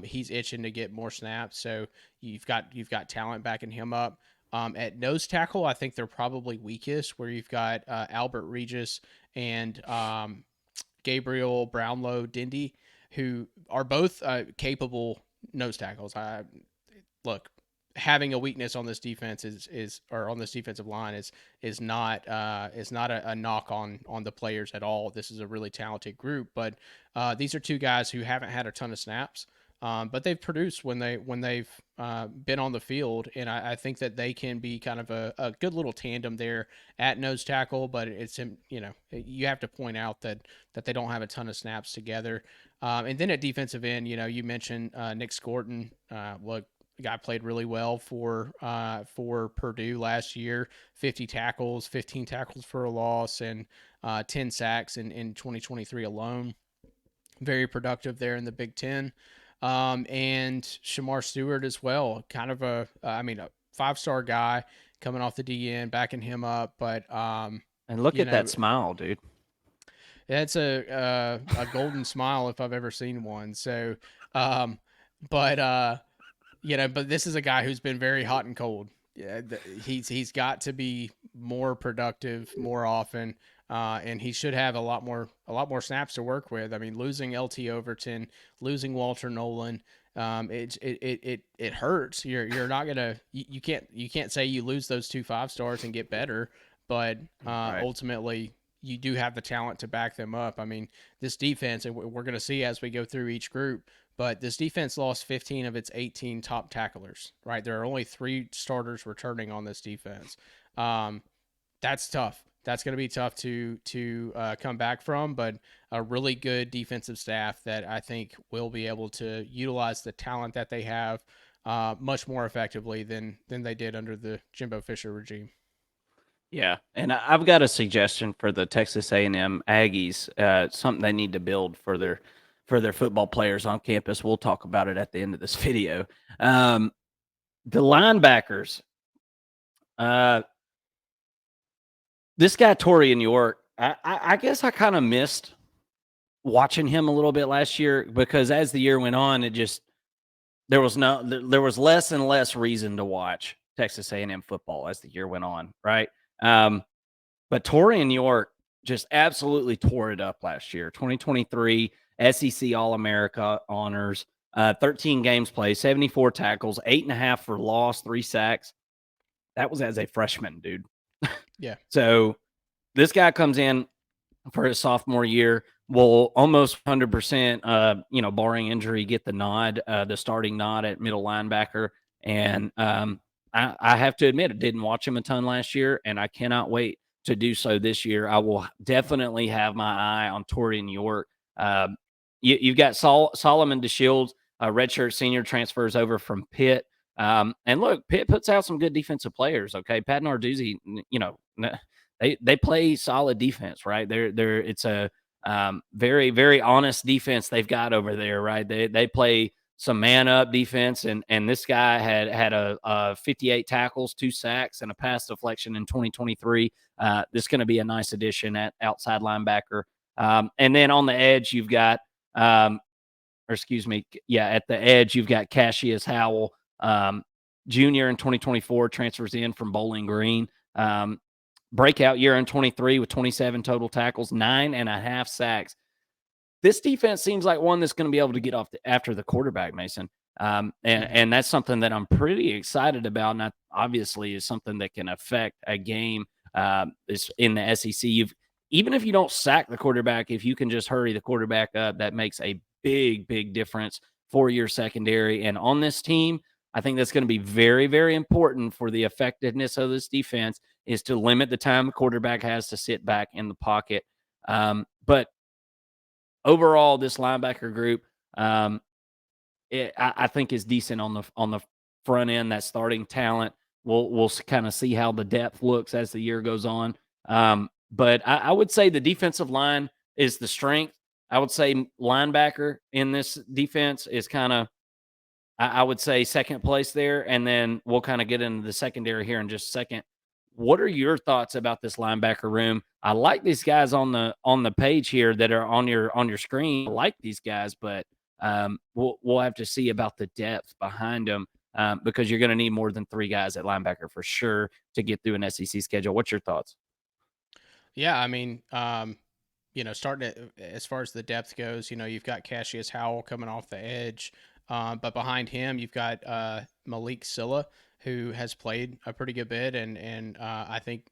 [SPEAKER 2] He's itching to get more snaps, so you've got talent backing him up. At nose tackle, I think they're probably weakest, where you've got Albert Regis and Gabriel Brownlow Dindy, who are both capable nose tackles. Look, having a weakness on this defense or on this defensive line is not a knock on the players at all. This is a really talented group, but these are two guys who haven't had a ton of snaps. But they've produced when they've been on the field, and I think that they can be kind of a good little tandem there at nose tackle. But you have to point out that they don't have a ton of snaps together. And then at defensive end, you mentioned Nick Scourton. Look, the guy played really well for Purdue last year. 15 tackles for a loss, and 10 sacks in 2023 alone. Very productive there in the Big Ten. And Shamar Stewart as well, kind of a 5-star guy coming off the DN, backing him up. But
[SPEAKER 1] And look at that smile, dude.
[SPEAKER 2] That's a golden smile if I've ever seen one. So, um, but but this is a guy who's been very hot and cold. Yeah, he's got to be more productive more often, and he should have a lot more snaps to work with. I mean, losing LT Overton, losing Walter Nolan, it hurts. You're not gonna you can't say you lose those 2 5 stars and get better, but
[SPEAKER 1] Right.
[SPEAKER 2] ultimately you do have the talent to back them up. I mean, this defense, and we're going to see as we go through each group, but this defense lost 15 of its 18 top tacklers, right? There are only 3 starters returning on this defense. Um, that's tough. That's going to be tough to come back from, but a really good defensive staff that I think will be able to utilize the talent that they have much more effectively than they did under the Jimbo Fisher regime.
[SPEAKER 1] Yeah, and I've got a suggestion for the Texas A&M Aggies. Something they need to build for their football players on campus. We'll talk about it at the end of this video. The linebackers. Uh, this guy Torian York. I guess I kind of missed watching him a little bit last year because as the year went on, there was less and less reason to watch Texas A&M football as the year went on, right? Um, But Torian York just absolutely tore it up last year. 2023 SEC All America honors, 13 games played, 74 tackles, 8.5 for loss, 3 sacks. That was as a freshman, dude.
[SPEAKER 2] Yeah.
[SPEAKER 1] So this guy comes in for his sophomore year, will almost 100%, barring injury, get the nod, the starting nod at middle linebacker. And I have to admit, I didn't watch him a ton last year, and I cannot wait to do so this year. I will definitely have my eye on Torian York. You've got Solomon DeShields, a redshirt senior, transfers over from Pitt. And look, Pitt puts out some good defensive players. Okay, Pat Narduzzi, they play solid defense, right? It's a very very honest defense they've got over there, right? They play some man up defense, and this guy had a 58 tackles, 2 sacks, and a pass deflection in 2023. This is going to be a nice addition at outside linebacker, and then on the edge you've got, or excuse me, yeah, at the edge you've got Cassius Howell, junior in 2024, transfers in from Bowling Green. Breakout year in 23 with 27 total tackles, 9.5 sacks. This defense seems like one that's going to be able to get off after the quarterback, Mason. And that's something that I'm pretty excited about. And that obviously is something that can affect a game is in the SEC. Even if you don't sack the quarterback, if you can just hurry the quarterback up, that makes a big, big difference for your secondary. And on this team, I think that's going to be very, very important for the effectiveness of this defense is to limit the time the quarterback has to sit back in the pocket. But overall, this linebacker group, I think is decent on the front end. That starting talent, we'll kind of see how the depth looks as the year goes on. But I would say the defensive line is the strength. I would say linebacker in this defense is kind of, I would say, second place there, and then we'll kind of get into the secondary here in just a second. What are your thoughts about this linebacker room? I like these guys on the page here that are on your screen. I like these guys, but we'll have to see about the depth behind them because you're going to need more than 3 guys at linebacker for sure to get through an SEC schedule. What's your thoughts?
[SPEAKER 2] Yeah, I mean, starting as far as the depth goes, you've got Cassius Howell coming off the edge, but behind him you've got Malik Silla, who has played a pretty good bit, and I think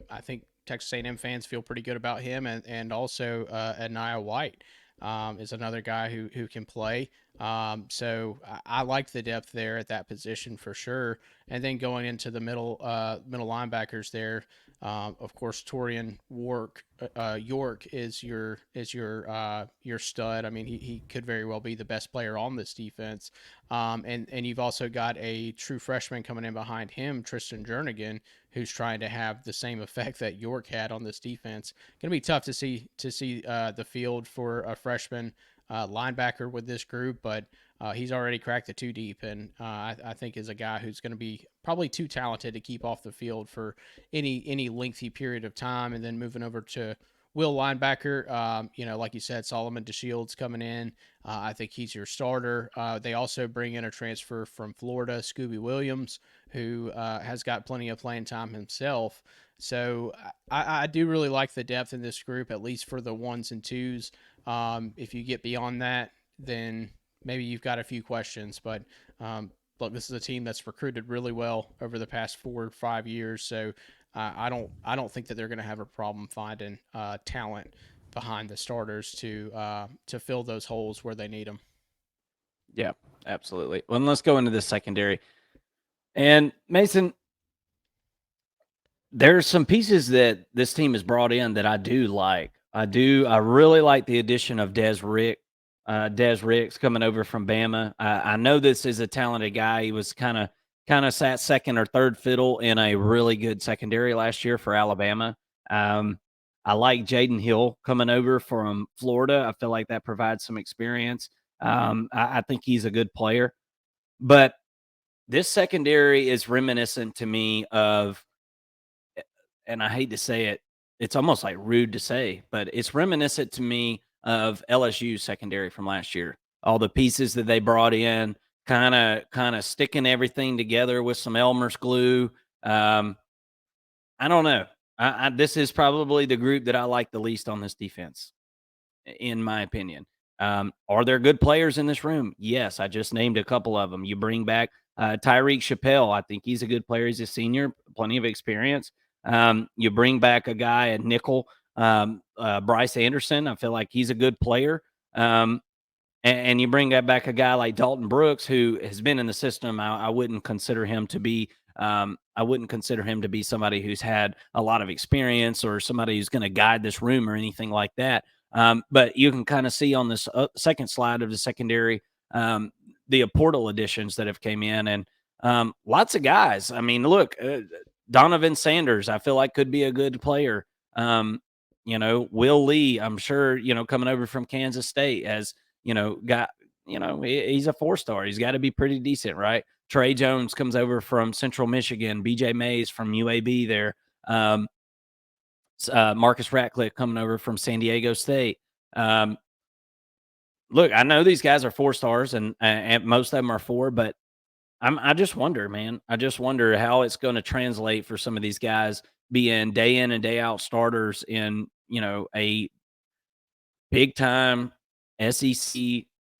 [SPEAKER 2] Texas A&M fans feel pretty good about him, and also Anaya White is another guy who can play. So I like the depth there at that position for sure. And then going into the middle linebackers there, of course, Torian York is your stud. I mean, he could very well be the best player on this defense. And you've also got a true freshman coming in behind him, Tristan Jernigan, who's trying to have the same effect that York had on this defense. Going to be tough to see the field for a freshman linebacker with this group, but he's already cracked the 2 deep, and I think is a guy who's going to be probably too talented to keep off the field for any lengthy period of time. And then moving over to Will linebacker, like you said, Solomon DeShields coming in. I think he's your starter. They also bring in a transfer from Florida, Scooby Williams, who has got plenty of playing time himself. So I do really like the depth in this group, at least for the ones and twos. If you get beyond that, then maybe you've got a few questions. But look, this is a team that's recruited really well over the past 4 or 5 years. So I don't think that they're going to have a problem finding talent behind the starters to fill those holes where they need them.
[SPEAKER 1] Yeah, absolutely. Well, let's go into the secondary. And Mason, there's some pieces that this team has brought in that I do like. I really like the addition of Des Ricks coming over from Bama. I know this is a talented guy. He was kind of sat second or third fiddle in a really good secondary last year for Alabama. Um, I like Jaden Hill coming over from Florida. I feel like that provides some experience. I think he's a good player, but this secondary is reminiscent to me of, and I hate to say it, it's almost like rude to say, but it's reminiscent to me of LSU secondary from last year. All the pieces that they brought in, kind of sticking everything together with some Elmer's glue. Um, I don't know. This is probably the group that I like the least on this defense, in my opinion. Are there good players in this room? Yes, I just named a couple of them. You bring back Tyreek Chappelle. I think he's a good player. He's a senior, plenty of experience. You bring back a guy at nickel, Bryce Anderson. I feel like he's a good player. And you bring that back a guy like Dalton Brooks, who has been in the system. I wouldn't consider him to be. I wouldn't consider him to be somebody who's had a lot of experience or somebody who's going to guide this room or anything like that. But you can kind of see on this second slide of the secondary the portal additions that have came in, and lots of guys. I mean, look, Donovan Sanders, I feel like could be a good player. Will Lee, I'm sure, coming over from Kansas State as got, he's a 4-star. He's got to be pretty decent, right? Trey Jones comes over from Central Michigan. BJ Mays from UAB there. Marcus Ratcliffe coming over from San Diego State. Look, I know these guys are 4-stars, and most of them are 4, but I just wonder, man. I just wonder how it's going to translate for some of these guys being day in and day out starters in a big time SEC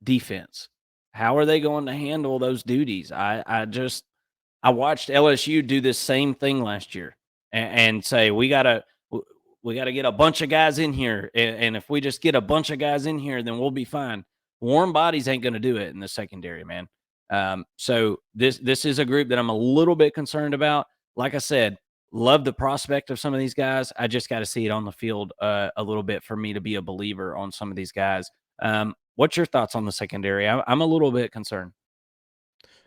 [SPEAKER 1] defense. How are they going to handle those duties? I watched LSU do this same thing last year and say we gotta get a bunch of guys in here, and if we just get a bunch of guys in here, then we'll be fine. Warm bodies ain't going to do it in the secondary, man. So this is a group that I'm a little bit concerned about. Like I said, love the prospect of some of these guys. I just got to see it on the field a little bit for me to be a believer on some of these guys. What's your thoughts on the secondary? I'm a little bit concerned.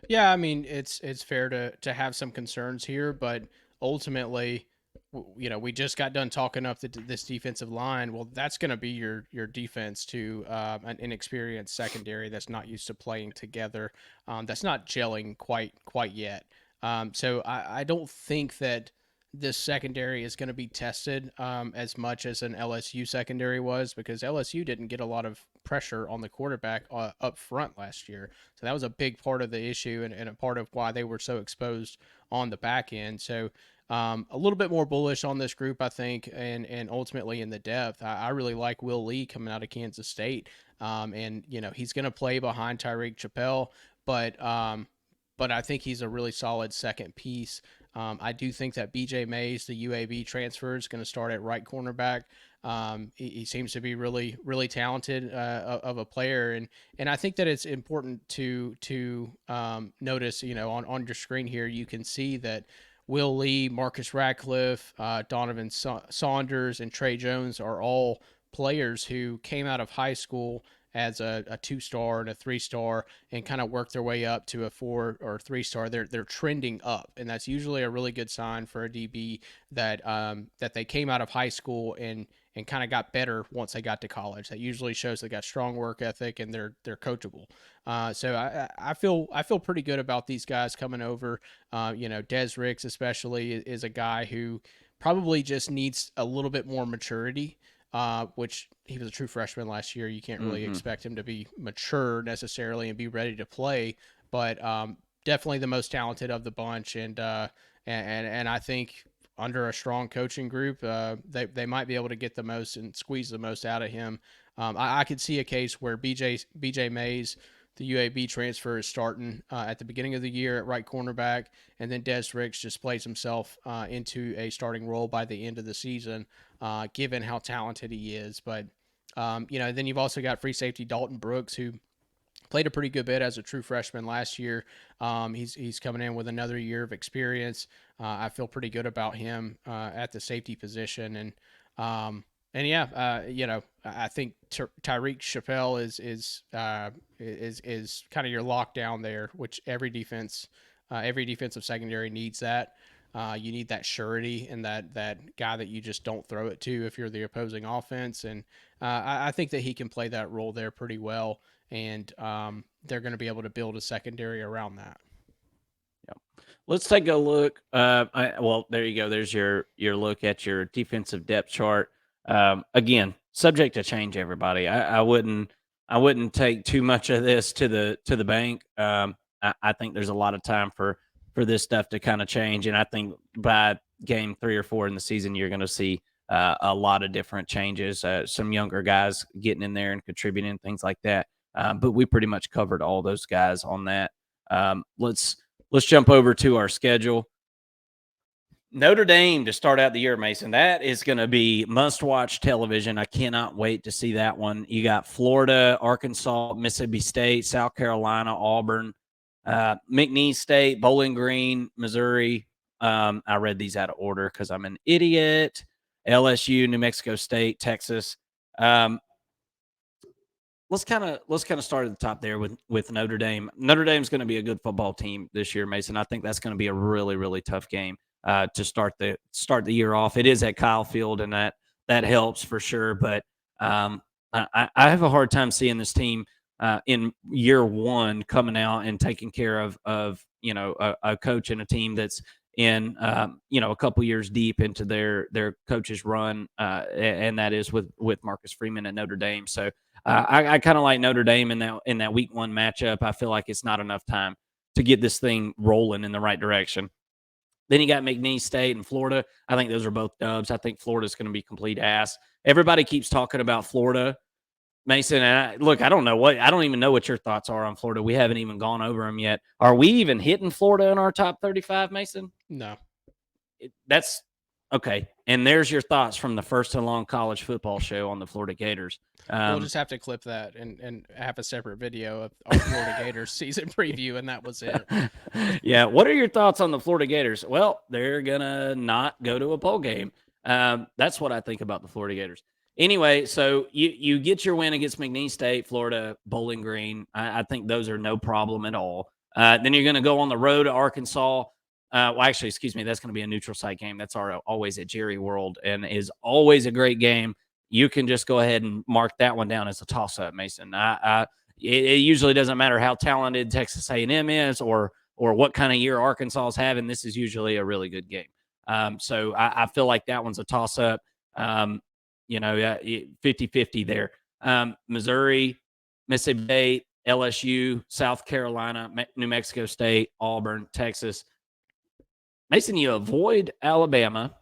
[SPEAKER 2] Yeah, I mean it's fair to have some concerns here, but ultimately, we just got done talking up this defensive line. Well, that's going to be your defense to an inexperienced secondary that's not used to playing together, that's not gelling quite yet. So I don't think that this secondary is going to be tested as much as an LSU secondary was, because LSU didn't get a lot of pressure on the quarterback up front last year. So that was a big part of the issue, and a part of why they were so exposed on the back end. So a little bit more bullish on this group, I think, and ultimately in the depth. I really like Will Lee coming out of Kansas State, and he's going to play behind Tyreek Chappelle, but I think he's a really solid second piece. I do think that BJ Mays, the UAB transfer, is going to start at right cornerback. He seems to be really talented of a player, and I think that it's important to notice. On your screen here, you can see that Will Lee, Marcus Radcliffe, Donovan Saunders, and Trey Jones are all players who came out of high school as a 2-star and a 3-star and kind of work their way up to a 4 or 3-star. They're trending up, and that's usually a really good sign for a DB that they came out of high school and kind of got better once they got to college. That usually shows they got strong work ethic and they're coachable. So I feel pretty good about these guys coming over. Des Ricks especially is a guy who probably just needs a little bit more maturity. which he was a true freshman last year. You can't really
[SPEAKER 1] Mm-hmm.
[SPEAKER 2] expect him to be mature necessarily and be ready to play, but definitely the most talented of the bunch. And I think under a strong coaching group, they might be able to get the most and squeeze the most out of him. I could see a case where BJ Mays, the UAB transfer, is starting at the beginning of the year at right cornerback, and then Des Ricks just plays himself into a starting role by the end of the season, given how talented he is. But then you've also got free safety Dalton Brooks, who played a pretty good bit as a true freshman last year. He's coming in with another year of experience. I feel pretty good about him at the safety position, and yeah, I think Tyreek Chappelle is kind of your lockdown there, which every defensive secondary needs that. You need that surety and that guy that you just don't throw it to if you're the opposing offense, and I think that he can play that role there pretty well, and they're going to be able to build a secondary around that.
[SPEAKER 1] Let's take a look. Well, there you go. There's your look at your defensive depth chart. Again, subject to change. Everybody, I wouldn't take too much of this to the bank. I think there's a lot of time for this stuff to kind of change, and I think by game 3 or 4 in the season, you're going to see a lot of different changes. Some younger guys getting in there and contributing, things like that. But we pretty much covered all those guys on that. Let's jump over to our schedule. Notre Dame to start out the year, Mason. That is going to be must-watch television. I cannot wait to see that one. You got Florida, Arkansas, Mississippi State, South Carolina, Auburn, McNeese State, Bowling Green, Missouri. I read these out of order because I'm an idiot. LSU, New Mexico State, Texas. Let's kind of start at the top there with Notre Dame. Notre Dame's going to be a good football team this year, Mason. I think that's going to be a really, really tough game to start the year off. It is at Kyle Field, and that helps for sure. But I have a hard time seeing this team in year one coming out and taking care of a coach and a team that's in a couple years deep into their coach's run, and that is with Marcus Freeman at Notre Dame. So I kind of like Notre Dame in that week one matchup. I feel like it's not enough time to get this thing rolling in the right direction. Then you got McNeese State and Florida. I think those are both dubs. I think Florida's going to be complete ass. Everybody keeps talking about Florida, Mason. And I don't even know what your thoughts are on Florida. We haven't even gone over them yet. Are we even hitting Florida in our top 35, Mason?
[SPEAKER 2] No.
[SPEAKER 1] That's okay. And there's your thoughts from the First and Long College Football Show on the Florida Gators.
[SPEAKER 2] We'll just have to clip that and have a separate video of our Florida Gators season preview, and that was it.
[SPEAKER 1] Yeah. What are your thoughts on the Florida Gators? Well, they're going to not go to a bowl game. That's what I think about the Florida Gators. Anyway, so you get your win against McNeese State, Florida, Bowling Green. I think those are no problem at all. Then you're going to go on the road to Arkansas. Excuse me, that's going to be a neutral site game. That's always at Jerry World and is always a great game. You can just go ahead and mark that one down as a toss-up, Mason. It usually doesn't matter how talented Texas A&M is or what kind of year Arkansas is having. This is usually a really good game. So I feel like that one's a toss-up. 50-50 there. Missouri, Mississippi State, LSU, South Carolina, New Mexico State, Auburn, Texas. Mason, you avoid Alabama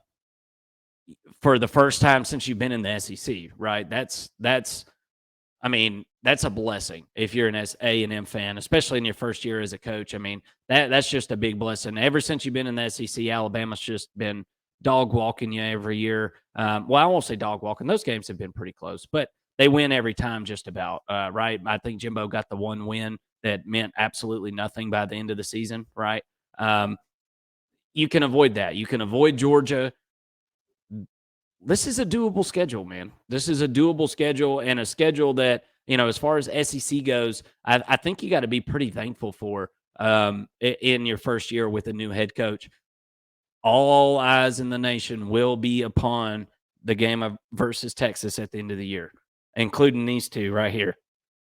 [SPEAKER 1] for the first time since you've been in the SEC, right? That's a blessing if you're an A&M fan, especially in your first year as a coach. I mean, that's just a big blessing. Ever since you've been in the SEC, Alabama's just been dog walking you every year. I won't say dog walking. Those games have been pretty close, but they win every time just about, right? I think Jimbo got the one win that meant absolutely nothing by the end of the season, right? You can avoid that. You can avoid Georgia. This is a doable schedule, man. This is a doable schedule and a schedule that, as far as SEC goes, I think you got to be pretty thankful for in your first year with a new head coach. All eyes in the nation will be upon the game versus Texas at the end of the year, including these two right here.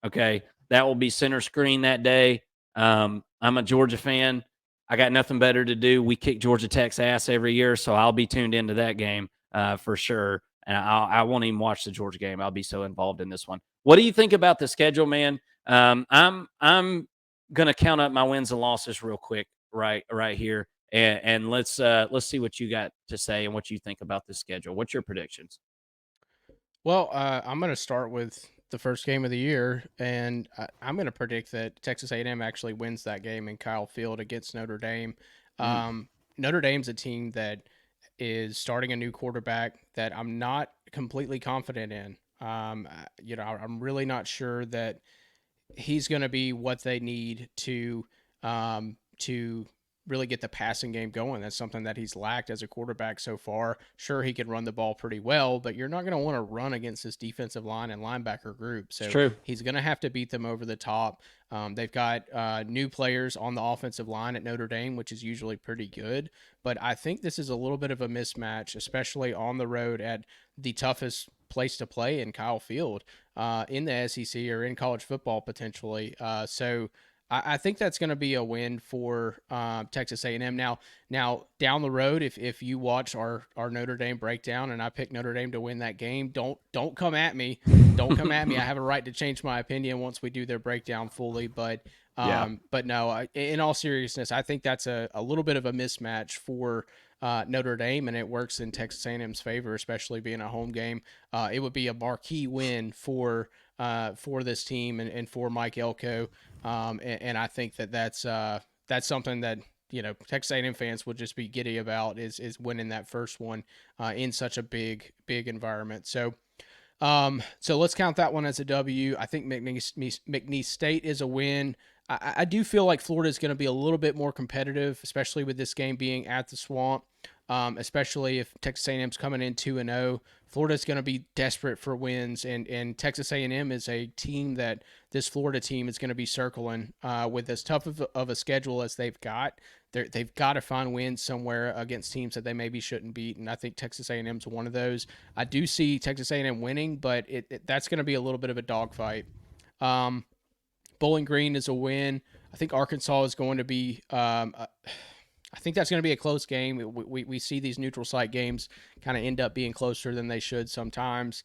[SPEAKER 1] Okay. That will be center screen that day. I'm a Georgia fan. I got nothing better to do. We kick Georgia Tech's ass every year, so I'll be tuned into that game for sure. and I won't even watch the Georgia game. I'll be so involved in this one. What do you think about the schedule, man? I'm gonna count up my wins and losses real quick, right here, and let's see what you got to say and what you think about the schedule. What's your predictions?
[SPEAKER 2] Well, I'm going to start with the first game of the year, and I'm going to predict that Texas A&M actually wins that game in Kyle Field against Notre Dame.
[SPEAKER 1] Mm.
[SPEAKER 2] Um, Notre Dame's a team that is starting a new quarterback that I'm not completely confident in. I'm really not sure that he's going to be what they need to really get the passing game going. That's something that he's lacked as a quarterback so far. Sure, he can run the ball pretty well, but you're not going to want to run against this defensive line and linebacker group.
[SPEAKER 1] It's
[SPEAKER 2] So
[SPEAKER 1] true.
[SPEAKER 2] he's going to have to beat them over the top. They've got new players on the offensive line at Notre Dame, which is usually pretty good. But I think this is a little bit of a mismatch, especially on the road at the toughest place to play in Kyle Field in the SEC or in college football potentially. So I think that's going to be a win for Texas A&M. Now down the road, if you watch our Notre Dame breakdown and I pick Notre Dame to win that game, don't come at me. Don't come at me. I have a right to change my opinion once we do their breakdown fully.
[SPEAKER 1] Yeah.
[SPEAKER 2] But no, in all seriousness, I think that's a little bit of a mismatch for Notre Dame, and it works in Texas A&M's favor, especially being a home game. It would be a marquee win for this team and for Mike Elko, and I think that's something that Texas A&M fans would just be giddy about is winning that first one in such a big environment. So let's count that one as a W. I think McNeese State is a win. I do feel like Florida is going to be a little bit more competitive, especially with this game being at the Swamp. Especially if Texas A&M's coming in 2-0, Florida's going to be desperate for wins, and Texas A&M is a team that this Florida team is going to be circling with as tough of a schedule as they've got. They've got to find wins somewhere against teams that they maybe shouldn't beat, and I think Texas A&M's one of those. I do see Texas A&M winning, but that's going to be a little bit of a dogfight. Um, Bowling Green is a win. I think Arkansas is going to be. I think that's going to be a close game. We see these neutral site games kind of end up being closer than they should sometimes.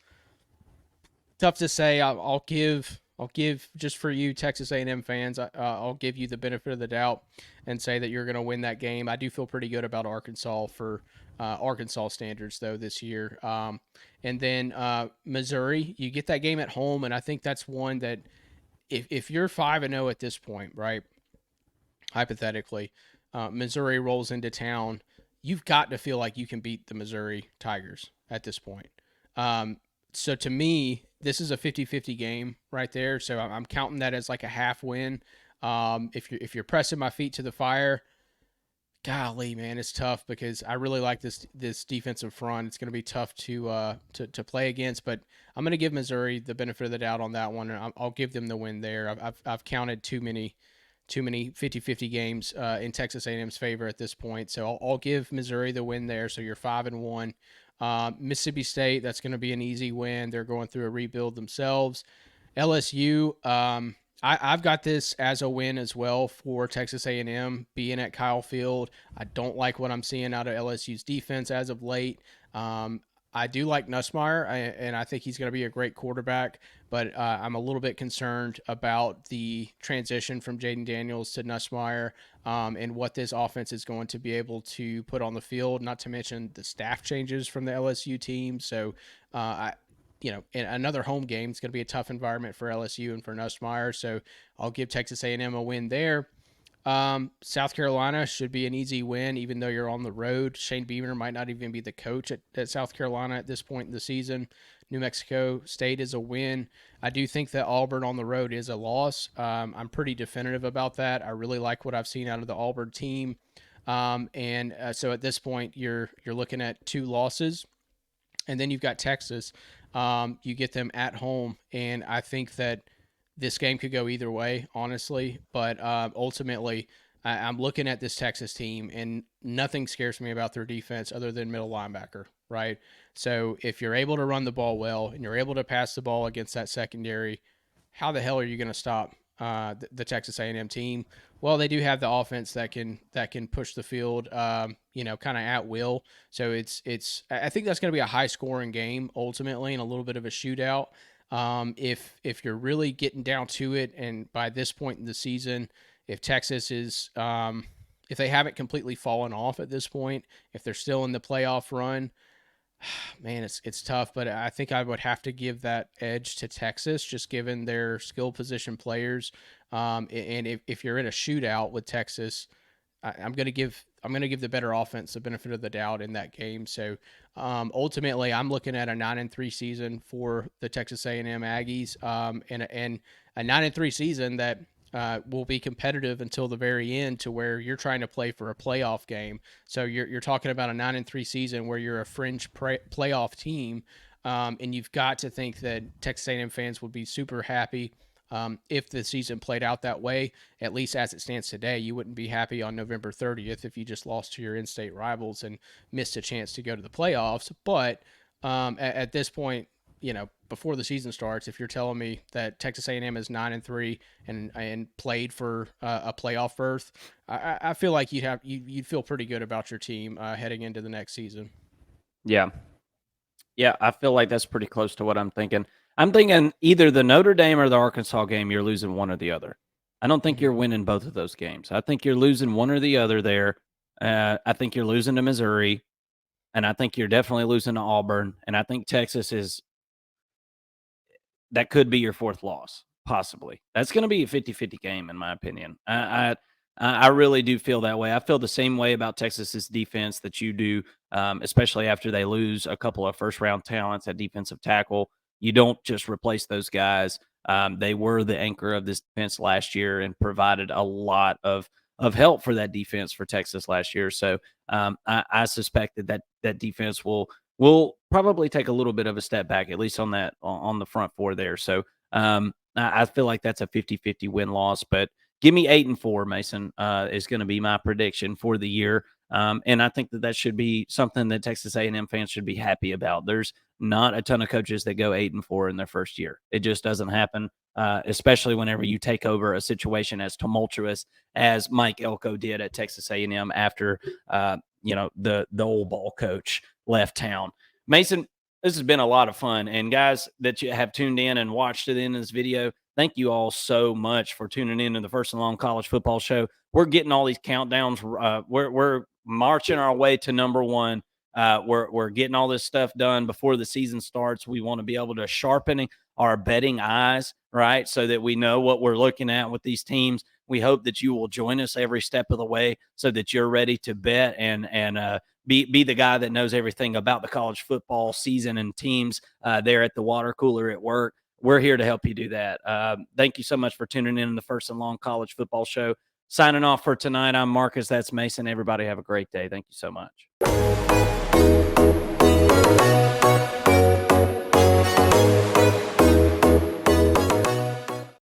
[SPEAKER 2] Tough to say. I'll give just for you Texas A&M fans. I'll give you the benefit of the doubt and say that you're going to win that game. I do feel pretty good about Arkansas for Arkansas standards though this year. And then Missouri, you get that game at home, and I think that's one that if you're 5-0 at this point, right? Hypothetically, Missouri rolls into town, you've got to feel like you can beat the Missouri Tigers at this point. So to me, this is a 50-50 game right there. So I'm counting that as like a half win. If you're pressing my feet to the fire, golly, man, it's tough because I really like this defensive front. It's going to be tough to play against, but I'm going to give Missouri the benefit of the doubt on that one. And I'll give them the win there. I've counted too many 50-50 games in Texas A&M's favor at this point. So I'll give Missouri the win there. So you're 5-1. Mississippi State, that's going to be an easy win. They're going through a rebuild themselves. LSU, I've got this as a win as well for Texas A&M being at Kyle Field. I don't like what I'm seeing out of LSU's defense as of late. I do like Nussmeier, and I think he's going to be a great quarterback, but I'm a little bit concerned about the transition from Jaden Daniels to Nussmeier and what this offense is going to be able to put on the field, not to mention the staff changes from the LSU team. So, in another home game, it's going to be a tough environment for LSU and for Nussmeier. So I'll give Texas A&M a win there. South Carolina should be an easy win, even though you're on the road. Shane Beamer might not even be the coach at South Carolina at this point in the season. New Mexico State is a win. I do think that Auburn on the road is a loss. I'm pretty definitive about that. I really like what I've seen out of the Auburn team. So at this point, you're looking at 2 losses. And then you've got Texas. You get them at home, and I think that this game could go either way, honestly. But ultimately, I'm looking at this Texas team, and nothing scares me about their defense other than middle linebacker, right? So if you're able to run the ball well and you're able to pass the ball against that secondary, how the hell are you going to stop the Texas A&M team? Well, they do have the offense that can push the field, kind of at will. So I think that's going to be a high scoring game ultimately, and a little bit of a shootout. If you're really getting down to it, and by this point in the season, if Texas is if they haven't completely fallen off at this point, if they're still in the playoff run, man, it's tough, but I think I would have to give that edge to Texas, just given their skill position players. And if you're in a shootout with Texas, I'm gonna give the better offense the benefit of the doubt in that game. So ultimately, I'm looking at a 9-3 season for the Texas A&M Aggies, and a 9-3 season that will be competitive until the very end, to where you're trying to play for a playoff game. So you're talking about a 9-3 season where you're a fringe playoff team, and you've got to think that Texas A&M fans would be super happy. If the season played out that way, at least as it stands today, you wouldn't be happy on November 30th if you just lost to your in-state rivals and missed a chance to go to the playoffs. But at this point, before the season starts, if you're telling me that Texas A&M is 9-3 and played for a playoff berth, I feel like you'd feel pretty good about your team heading into the next season.
[SPEAKER 1] Yeah. Yeah, I feel like that's pretty close to what I'm thinking. I'm thinking either the Notre Dame or the Arkansas game, you're losing one or the other. I don't think
[SPEAKER 2] Mhm.
[SPEAKER 1] you're winning both of those games. I think you're losing one or the other there. I think you're losing to Missouri, and I think you're definitely losing to Auburn, and I think Texas is that could be your fourth loss, possibly. That's going to be a 50-50 game, in my opinion. I really do feel that way. I feel the same way about Texas's defense that you do, especially after they lose a couple of first round talents at defensive tackle. You don't just replace those guys. They were the anchor of this defense last year and provided a lot of help for that defense for Texas last year. So I suspect that defense will probably take a little bit of a step back, at least on the front four there. So I feel like that's a 50-50 win loss, but give me 8-4, Mason, is going to be my prediction for the year. And I think that should be something that Texas A&M fans should be happy about. There's not a ton of coaches that go 8-4 in their first year. It just doesn't happen, especially whenever you take over a situation as tumultuous as Mike Elko did at Texas A&M after the old ball coach left town. Mason, this has been a lot of fun. And guys that you have tuned in and watched to the end of this video, thank you all so much for tuning in to the First and Long College Football Show. We're getting all these countdowns. We're marching our way to number one. We're getting all this stuff done before the season starts. We want to be able to sharpen our betting eyes, right, so that we know what we're looking at with these teams. We hope that you will join us every step of the way so that you're ready to bet and be the guy that knows everything about the college football season and teams there at the water cooler at work. We're here to help you do that. Thank you so much for tuning in to the First and Long College Football Show. Signing off for tonight, I'm Marcus. That's Mason. Everybody have a great day. Thank you so much.